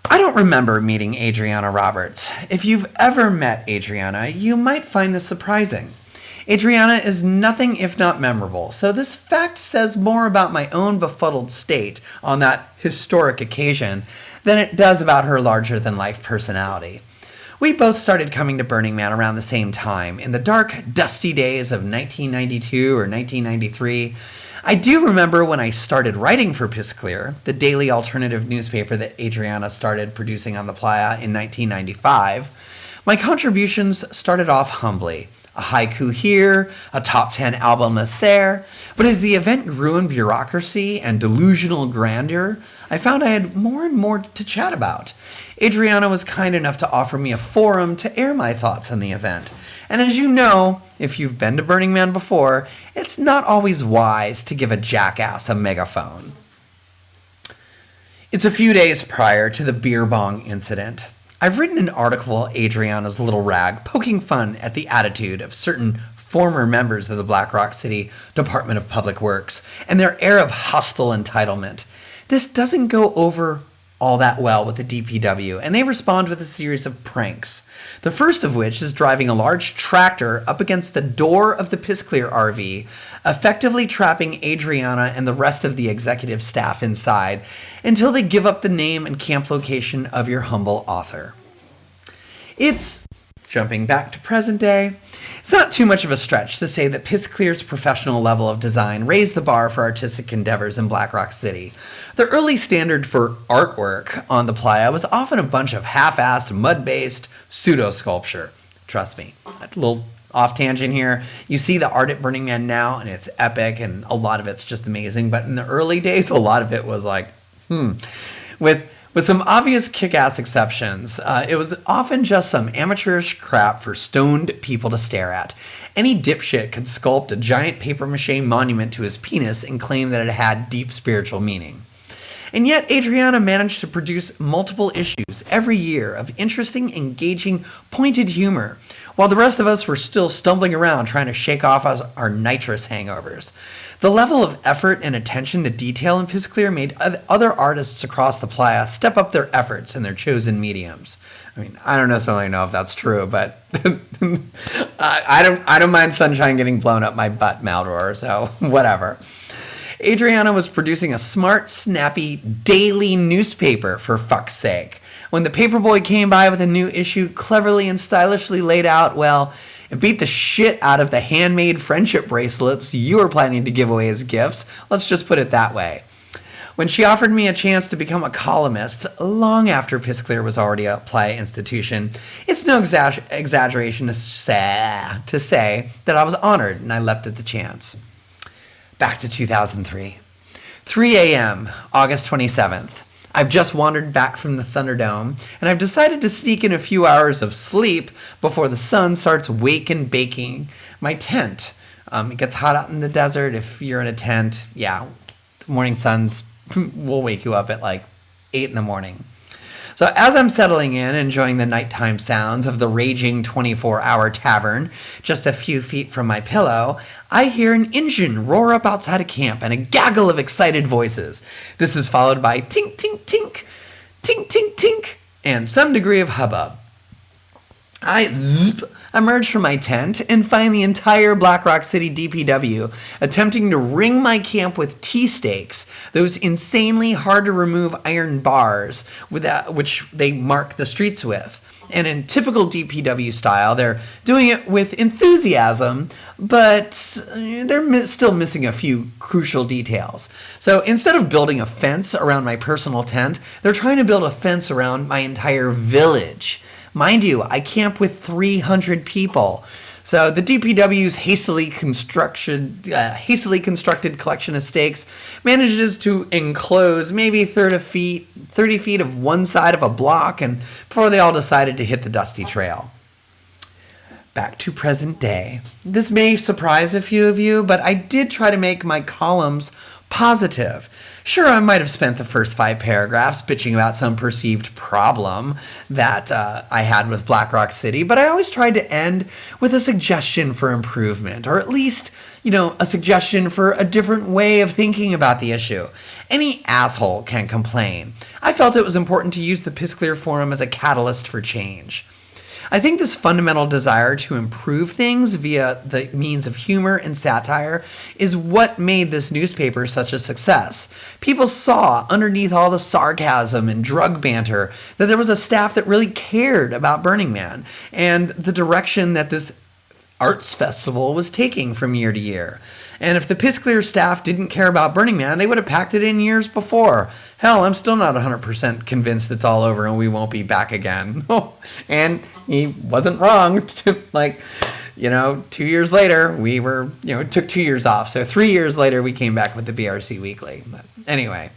[SPEAKER 1] I don't remember meeting Adriana Roberts. If you've ever met Adriana, you might find this surprising. Adriana is nothing if not memorable, so this fact says more about my own befuddled state on that historic occasion than it does about her larger-than-life personality. We both started coming to Burning Man around the same time, in the dark, dusty days of 1992 or 1993. I do remember when I started writing for Piss Clear, the daily alternative newspaper that Adriana started producing on the Playa in 1995. My contributions started off humbly. A haiku here, a top 10 album list there. But as the event grew in bureaucracy and delusional grandeur, I found I had more and more to chat about. Adriana was kind enough to offer me a forum to air my thoughts on the event. And as you know, if you've been to Burning Man before, it's not always wise to give a jackass a megaphone. It's a few days prior to the beer bong incident. I've written an article, Adriana's Little Rag, poking fun at the attitude of certain former members of the Black Rock City Department of Public Works and their air of hostile entitlement. This doesn't go over all that well with the DPW, and they respond with a series of pranks. The first of which is driving a large tractor up against the door of the Piss Clear RV, effectively trapping Adriana and the rest of the executive staff inside until they give up the name and camp location of your humble author. It's, jumping back to present day, it's not too much of a stretch to say that Piss Clear's professional level of design raised the bar for artistic endeavors in Black Rock City. The early standard for artwork on the Playa was often a bunch of half-assed, mud-based pseudo-sculpture. Trust me. A little off tangent here. You see the art at Burning Man now, and it's epic, and a lot of it's just amazing. But in the early days, a lot of it was like, With some obvious kick-ass exceptions, it was often just some amateurish crap for stoned people to stare at. Any dipshit could sculpt a giant papier-mâché monument to his penis and claim that it had deep spiritual meaning. And yet, Adriana managed to produce multiple issues every year of interesting, engaging, pointed humor, while the rest of us were still stumbling around trying to shake off our nitrous hangovers. The level of effort and attention to detail in Piss Clear made other artists across the Playa step up their efforts in their chosen mediums. I mean, I don't necessarily know if that's true, but I don't mind sunshine getting blown up my butt, Maldor, so whatever. Adriana was producing a smart, snappy, daily newspaper, for fuck's sake. When the paperboy came by with a new issue cleverly and stylishly laid out, well, it beat the shit out of the handmade friendship bracelets you were planning to give away as gifts. Let's just put it that way. When she offered me a chance to become a columnist long after Pissclear was already a playa institution, it's no exaggeration to say that I was honored and I leapt at the chance. Back to 2003. 3 a.m., August 27th. I've just wandered back from the Thunderdome, and I've decided to sneak in a few hours of sleep before the sun starts baking my tent. It gets hot out in the desert. If you're in a tent, the morning suns will wake you up at like 8 in the morning. So as I'm settling in, enjoying the nighttime sounds of the raging 24-hour tavern just a few feet from my pillow, I hear an engine roar up outside of camp and a gaggle of excited voices. This is followed by tink, tink, tink, tink, tink, tink, and some degree of hubbub. I emerge from my tent and find the entire Black Rock City DPW attempting to ring my camp with T-stakes, those insanely hard to remove iron bars which they mark the streets with. And in typical DPW style, they're doing it with enthusiasm, but they're still missing a few crucial details. So instead of building a fence around my personal tent, they're trying to build a fence around my entire village. Mind you, I camp with 300 people. So the DPW's hastily constructed collection of stakes manages to enclose maybe 30 feet of one side of a block, and before they all decided to hit the dusty trail. Back to present day. This may surprise a few of you, but I did try to make my columns positive. Sure, I might have spent the first 5 paragraphs bitching about some perceived problem that I had with Black Rock City, but I always tried to end with a suggestion for improvement, or at least, a suggestion for a different way of thinking about the issue. Any asshole can complain. I felt it was important to use the Pissclear Forum as a catalyst for change. I think this fundamental desire to improve things via the means of humor and satire is what made this newspaper such a success. People saw underneath all the sarcasm and drug banter that there was a staff that really cared about Burning Man and the direction that this arts festival was taking from year to year. And if the Pissclear staff didn't care about Burning Man, they would have packed it in years before. Hell, I'm still not 100% convinced it's all over and we won't be back again. And he wasn't wrong. 2 years later, we were, it took 2 years off. So 3 years later, we came back with the BRC Weekly. But anyway,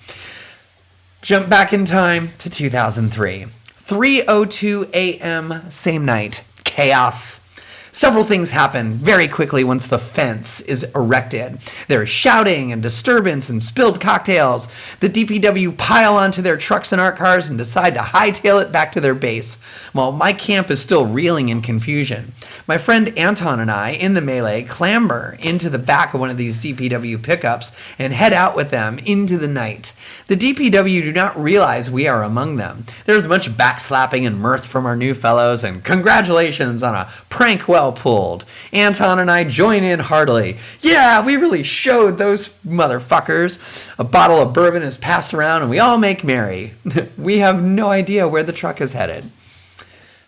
[SPEAKER 1] jump back in time to 2003. 3:02 a.m. same night. Chaos. Several things happen very quickly once the fence is erected. There is shouting and disturbance and spilled cocktails. The DPW pile onto their trucks and art cars and decide to hightail it back to their base, while my camp is still reeling in confusion. My friend Anton and I, in the melee, clamber into the back of one of these DPW pickups and head out with them into the night. The DPW do not realize we are among them. There is much backslapping and mirth from our new fellows, and congratulations on a prank well pulled. Anton and I join in heartily. Yeah, we really showed those motherfuckers. A bottle of bourbon is passed around and we all make merry. We have no idea where the truck is headed.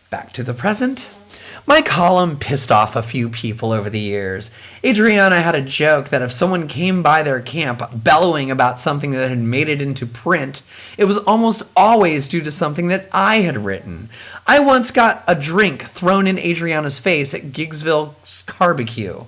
[SPEAKER 1] Back to the present. My column pissed off a few people over the years. Adriana had a joke that if someone came by their camp bellowing about something that had made it into print, it was almost always due to something that I had written. I once got a drink thrown in Adriana's face at Giggsville's barbecue.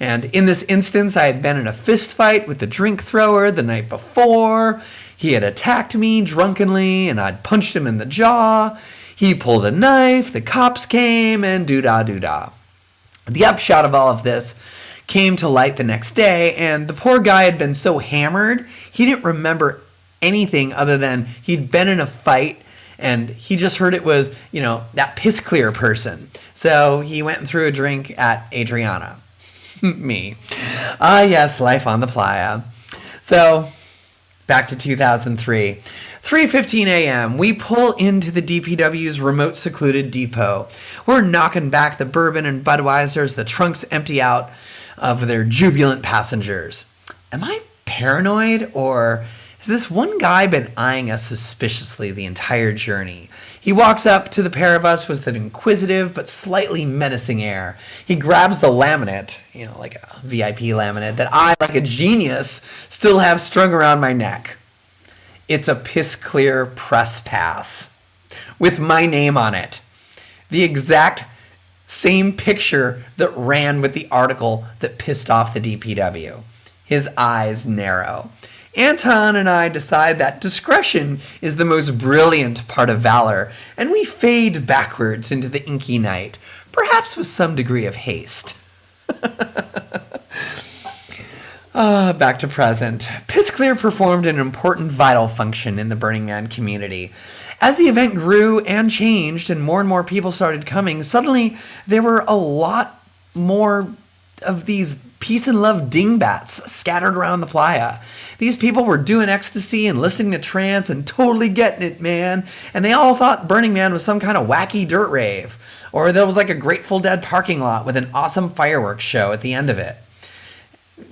[SPEAKER 1] And in this instance, I had been in a fist fight with the drink thrower the night before. He had attacked me drunkenly, and I'd punched him in the jaw. He pulled a knife, the cops came, and doo-dah. The upshot of all of this came to light the next day, and the poor guy had been so hammered, he didn't remember anything other than he'd been in a fight, and he just heard it was, that Pissclear person. So he went and threw a drink at Adriana. Me. Ah, yes, life on the playa. So, back to 2003. 3:15 a.m., we pull into the DPW's remote secluded depot. We're knocking back the bourbon and Budweisers, the trunks empty out of their jubilant passengers. Am I paranoid, or has this one guy been eyeing us suspiciously the entire journey? He walks up to the pair of us with an inquisitive but slightly menacing air. He grabs the laminate, like a VIP laminate, that I, like a genius, still have strung around my neck. It's a piss clear press pass with my name on it. The exact same picture that ran with the article that pissed off the DPW. His eyes narrow. Anton and I decide that discretion is the most brilliant part of valor, and we fade backwards into the inky night, perhaps with some degree of haste. Back to present. Piss Clear performed an important vital function in the Burning Man community. As the event grew and changed and more people started coming, suddenly there were a lot more of these peace and love dingbats scattered around the playa. These people were doing ecstasy and listening to trance and totally getting it, man. And they all thought Burning Man was some kind of wacky dirt rave. Or there was like a Grateful Dead parking lot with an awesome fireworks show at the end of it.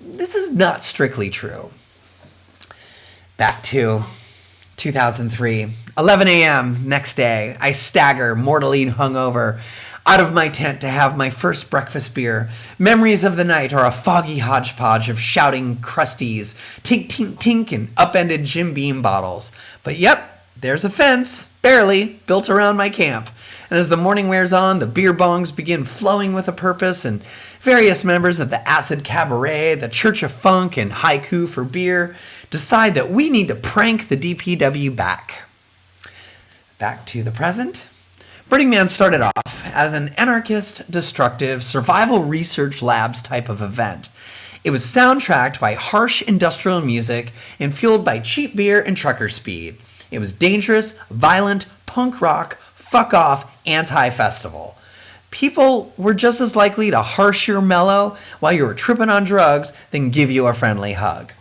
[SPEAKER 1] This is not strictly true. Back to 2003, 11 a.m. next day. I stagger, mortally hungover, out of my tent to have my first breakfast beer. Memories of the night are a foggy hodgepodge of shouting crusties, tink, tink, tink, and upended Jim Beam bottles. But yep, there's a fence, barely, built around my camp. And as the morning wears on, the beer bongs begin flowing with a purpose, and various members of the Acid Cabaret, the Church of Funk, and Haiku for Beer decide that we need to prank the DPW back. Back to the present. Burning Man started off as an anarchist, destructive, survival research labs type of event. It was soundtracked by harsh industrial music and fueled by cheap beer and trucker speed. It was dangerous, violent, punk rock, fuck off, anti-festival. People were just as likely to harsh your mellow while you were tripping on drugs than give you a friendly hug.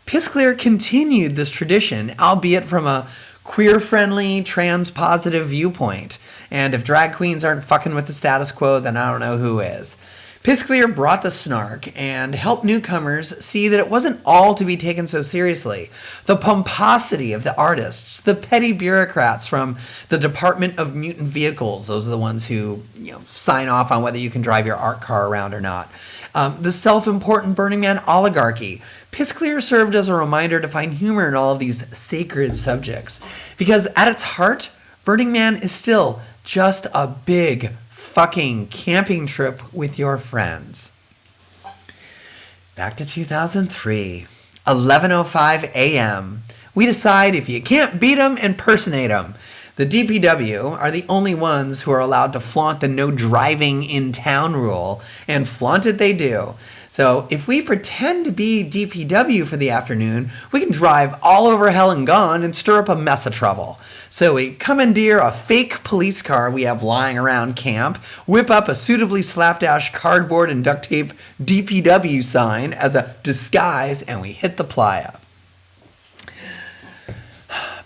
[SPEAKER 1] Piss Clear continued this tradition, albeit from a queer-friendly, trans-positive viewpoint. And if drag queens aren't fucking with the status quo, then I don't know who is. Piss Clear brought the snark and helped newcomers see that it wasn't all to be taken so seriously. The pomposity of the artists, the petty bureaucrats from the Department of Mutant Vehicles, those are the ones who sign off on whether you can drive your art car around or not. The self-important Burning Man oligarchy. Piss Clear served as a reminder to find humor in all of these sacred subjects. Because at its heart, Burning Man is still just a big fucking camping trip with your friends. Back to 2003, 11:05 a.m. We decide if you can't beat 'em, impersonate 'em. The DPW are the only ones who are allowed to flaunt the no driving in town rule, and flaunt it they do. So if we pretend to be DPW for the afternoon, we can drive all over hell and gone and stir up a mess of trouble. So we commandeer a fake police car we have lying around camp, whip up a suitably slapdash cardboard and duct tape DPW sign as a disguise, and we hit the playa.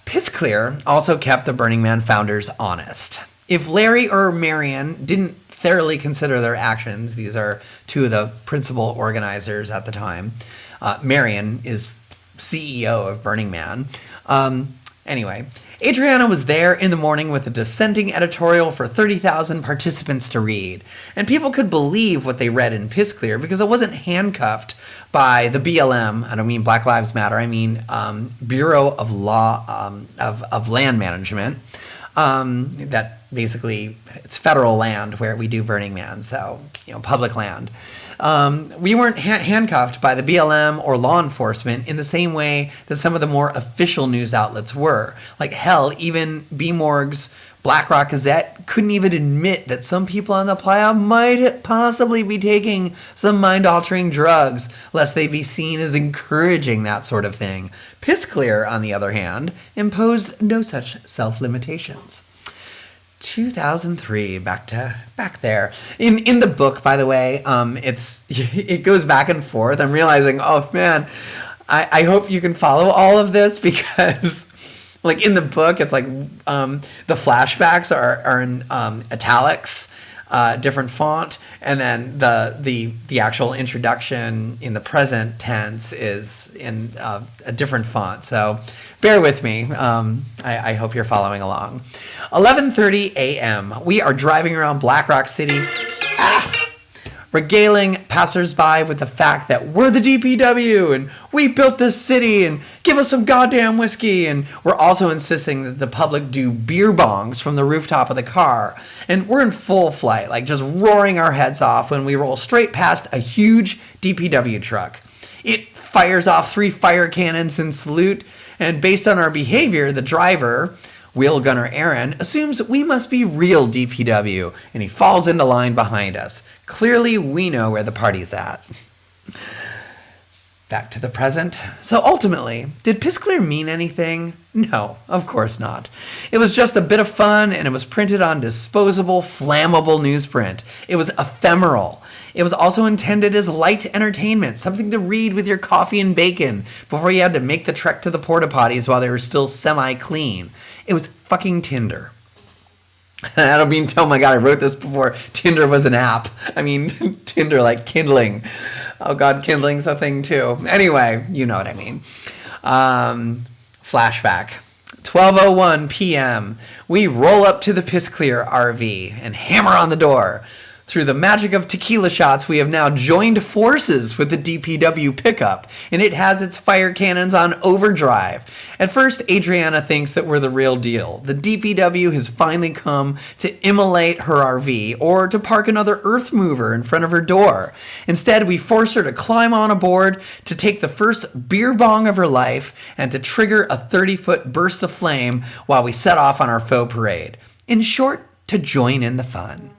[SPEAKER 1] Piss Clear also kept the Burning Man founders honest. If Larry or Marion didn't thoroughly consider their actions, these are two of the principal organizers at the time. Marion is CEO of Burning Man. Anyway, Adriana was there in the morning with a dissenting editorial for 30,000 participants to read. And people could believe what they read in Piss Clear because it wasn't handcuffed by the BLM. I don't mean Black Lives Matter. I mean Bureau of Law of Land Management. That basically, it's federal land where we do Burning Man, so, public land. We weren't handcuffed by the BLM or law enforcement in the same way that some of the more official news outlets were. Like, hell, even B-Morg's Black Rock Gazette couldn't even admit that some people on the playa might possibly be taking some mind-altering drugs, lest they be seen as encouraging that sort of thing. Piss Clear, on the other hand, imposed no such self-limitations. 2003, back there. In the book, by the way, it goes back and forth. I'm realizing, oh man, I hope you can follow all of this because, like in the book, it's like the flashbacks are in italics, different font, and then the actual introduction in the present tense is in a different font. So bear with me. I hope you're following along. 11:30 a.m. We are driving around Black Rock City. regaling passersby with the fact that we're the DPW and we built this city and give us some goddamn whiskey. And we're also insisting that the public do beer bongs from the rooftop of the car. And we're in full flight, like just roaring our heads off when we roll straight past a huge DPW truck. It fires off 3 fire cannons in salute, and based on our behavior, the driver, wheel gunner Aaron, assumes we must be real DPW, and he falls into line behind us. Clearly, we know where the party's at. Back to the present. So ultimately, did Piss Clear mean anything? No, of course not. It was just a bit of fun, and it was printed on disposable, flammable newsprint. It was ephemeral. It was also intended as light entertainment, something to read with your coffee and bacon before you had to make the trek to the porta potties while they were still semi-clean. It was fucking Tinder. I don't mean, oh my God, I wrote this before Tinder was an app. I mean, Tinder like kindling. Oh God, kindling's a thing too. Anyway, you know what I mean. Flashback. 12:01 p.m. We roll up to the Piss Clear RV and hammer on the door. Through the magic of tequila shots, we have now joined forces with the DPW pickup, and it has its fire cannons on overdrive. At first, Adriana thinks that we're the real deal. The DPW has finally come to immolate her RV or to park another earth mover in front of her door. Instead, we force her to climb on aboard, to take the first beer bong of her life, and to trigger a 30-foot burst of flame while we set off on our faux parade. In short, to join in the fun.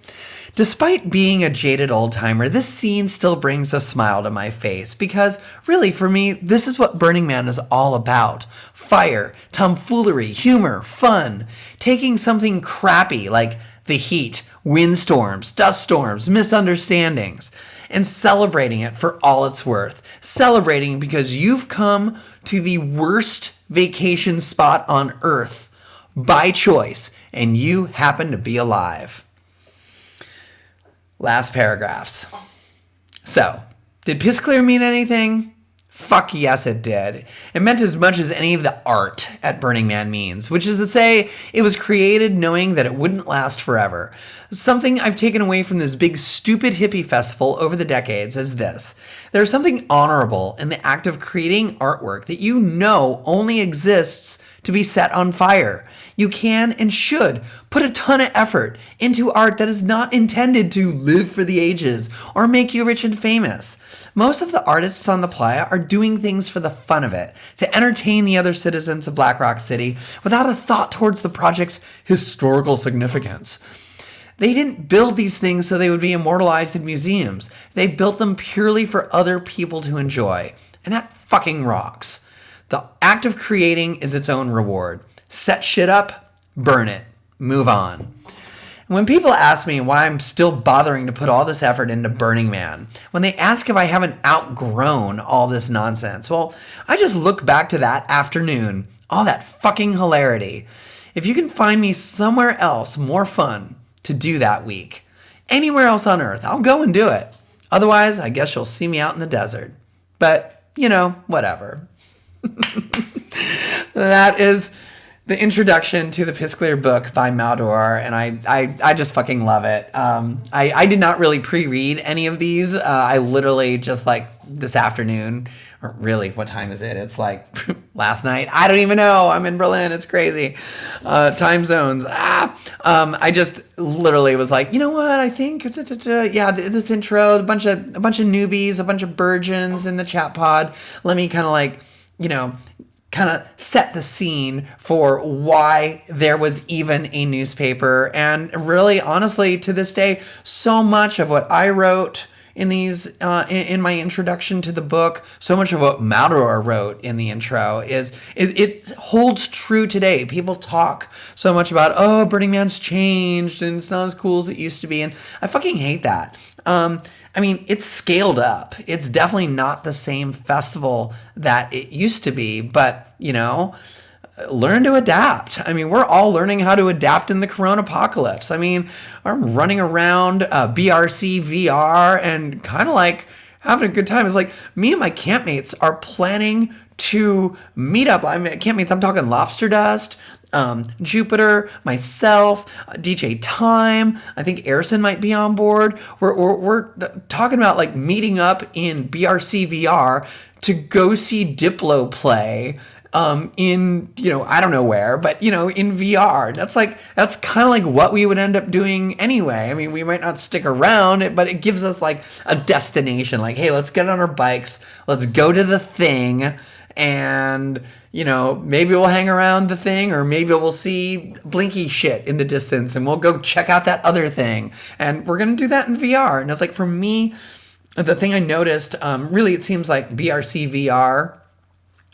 [SPEAKER 1] Despite being a jaded old-timer, this scene still brings a smile to my face because, really, for me, this is what Burning Man is all about. Fire, tomfoolery, humor, fun. Taking something crappy like the heat, windstorms, dust storms, misunderstandings, and celebrating it for all it's worth. Celebrating because you've come to the worst vacation spot on Earth by choice, and you happen to be alive. Last paragraphs. So, did Piss Clear mean anything? Fuck yes, it did. It meant as much as any of the art at Burning Man means, which is to say, it was created knowing that it wouldn't last forever. Something I've taken away from this big stupid hippie festival over the decades is this. There's something honorable in the act of creating artwork that you know only exists to be set on fire. You can and should put a ton of effort into art that is not intended to live for the ages or make you rich and famous. Most of the artists on the playa are doing things for the fun of it, to entertain the other citizens of Black Rock City without a thought towards the project's historical significance. They didn't build these things so they would be immortalized in museums. They built them purely for other people to enjoy. And that fucking rocks. The act of creating is its own reward. Set shit up, burn it, move on. When people ask me why I'm still bothering to put all this effort into Burning Man, when they ask if I haven't outgrown all this nonsense, well, I just look back to that afternoon, all that fucking hilarity. If you can find me somewhere else more fun to do that week, anywhere else on Earth, I'll go and do it. Otherwise, I guess you'll see me out in the desert. But, you know, whatever. That is the introduction to the Piss Clear book by Maldor, and I just fucking love it. I did not really pre-read any of these. I literally just like this afternoon, or really, what time is it? It's like last night. I don't even know. I'm in Berlin. It's crazy. Time zones. I just literally was like, you know what? I think, yeah, this intro, a bunch of newbies, a bunch of virgins in the chat pod. Let me kind of like, kind of set the scene for why there was even a newspaper. And really, honestly, to this day, so much of what I wrote in these, in my introduction to the book, so much of what Maldor wrote in the intro it holds true today. People talk so much about, oh, Burning Man's changed and it's not as cool as it used to be. And I fucking hate that. I mean, it's scaled up. It's definitely not the same festival that it used to be, but, learn to adapt. I mean, we're all learning how to adapt in the Corona apocalypse. I mean, I'm running around BRC VR and kind of like having a good time. It's like me and my campmates are planning to meet up. I mean, campmates, I'm talking Lobster Dust Jupiter, myself, DJ Time. I think Airson might be on board. We're talking about like meeting up in BRC VR to go see Diplo play in, I don't know where, but, in VR. That's kind of like what we would end up doing anyway. I mean, we might not stick around, but it gives us like a destination. Like, hey, let's get on our bikes. Let's go to the thing. And, maybe we'll hang around the thing, or maybe we'll see blinky shit in the distance and we'll go check out that other thing. And we're going to do that in VR. And it's like, for me, the thing I noticed, really, it seems like BRC VR,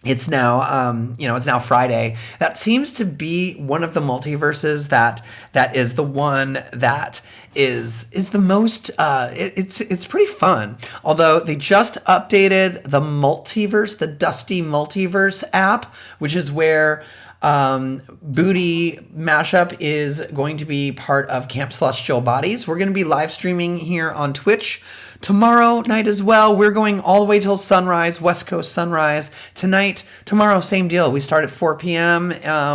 [SPEAKER 1] it's now, it's now Friday. That seems to be one of the multiverses that is the one that is the most. It's pretty fun. Although they just updated the multiverse, the Dusty Multiverse app, which is where Booty Mashup is going to be part of Camp Celestial Bodies. We're going to be live streaming here on Twitch tomorrow night as well. We're going all the way till sunrise, West Coast sunrise. Tomorrow, same deal. We start at 4 p.m.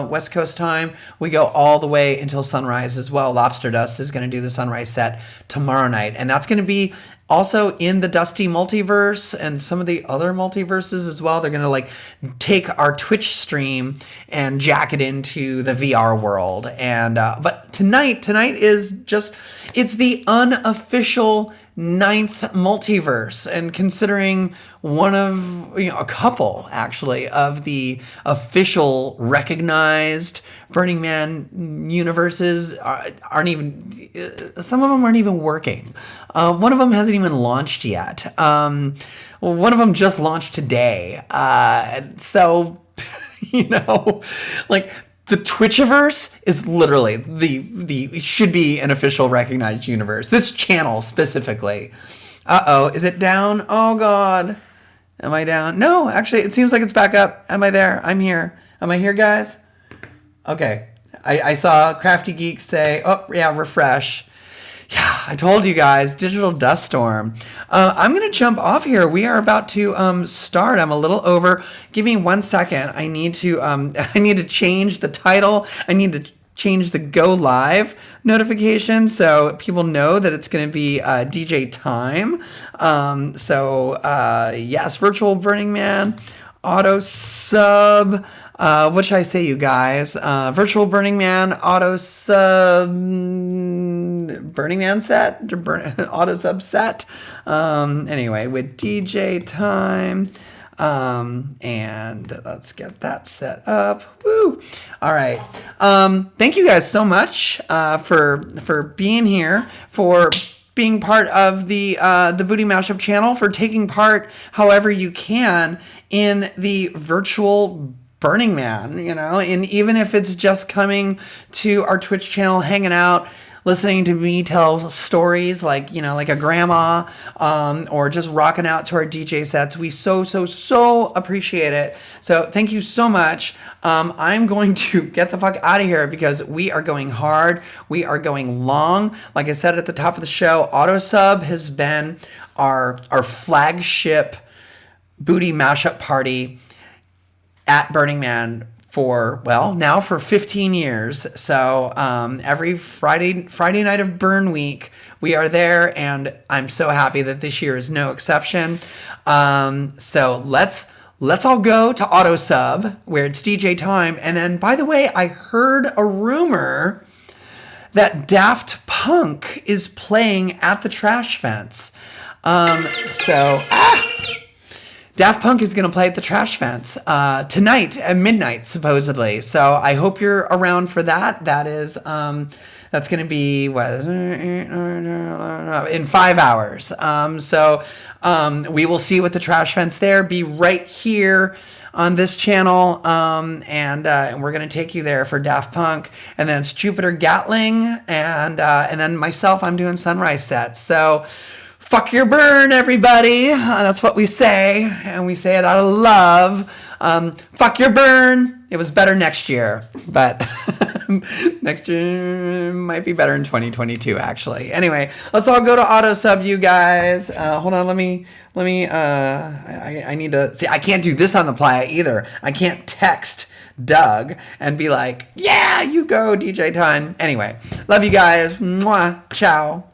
[SPEAKER 1] West Coast time. We go all the way until sunrise as well. Lobster Dust is going to do the sunrise set tomorrow night. And that's going to be also in the Dusty Multiverse and some of the other multiverses as well. They're going to take our Twitch stream and jack it into the VR world. And but tonight is just, it's the unofficial 9th multiverse, and considering one of a couple actually of the official recognized Burning Man universes aren't even, some of them aren't even working. One of them hasn't even launched yet. One of them just launched today. So the Twitchiverse is literally it should be an official recognized universe. This channel specifically. Uh-oh, is it down? Oh God. Am I down? No, actually it seems like it's back up. Am I there? I'm here. Am I here, guys? Okay. I saw Crafty Geek say, oh yeah, refresh. Yeah, I told you guys, digital dust storm. I'm going to jump off here. We are about to start. I'm a little over. Give me 1 second. I need to change the title. I need to change the go live notification so people know that it's going to be DJ Time. Yes, Virtual Burning Man, auto sub. What should I say, you guys? Virtual Burning Man, auto sub, Burning Man set, auto sub set. Anyway, with DJ Time. And let's get that set up. Woo! All right. Thank you guys so much for being here, for being part of the Booty Mashup channel, for taking part however you can in the virtual Burning Man, and even if it's just coming to our Twitch channel, hanging out, listening to me tell stories like a grandma, or just rocking out to our DJ sets. We so appreciate it. So thank you so much. I'm going to get the fuck out of here because we are going hard. We are going long. Like I said at the top of the show, AutoSub has been our flagship Booty Mashup party at Burning Man for 15 years. So every Friday night of Burn Week, we are there, and I'm so happy that this year is no exception. So let's all go to AutoSub, where it's DJ Time. And then, by the way, I heard a rumor that Daft Punk is playing at the Trash Fence. Daft Punk is going to play at the Trash Fence tonight at midnight, supposedly. So I hope you're around for that. That's going to be in 5 hours. We will see you at the Trash Fence there. Be right here on this channel, and we're going to take you there for Daft Punk. And then it's Jupiter Gatling, and then myself, I'm doing sunrise sets. So fuck your burn, everybody. That's what we say, and we say it out of love. Fuck your burn. It was better next year, but Next year might be better in 2022, actually. Anyway, let's all go to auto sub, you guys. Hold on, let me. I need to see. I can't do this on the playa either. I can't text Doug and be like, "Yeah, you go, DJ time." Anyway, love you guys. Mwah. Ciao.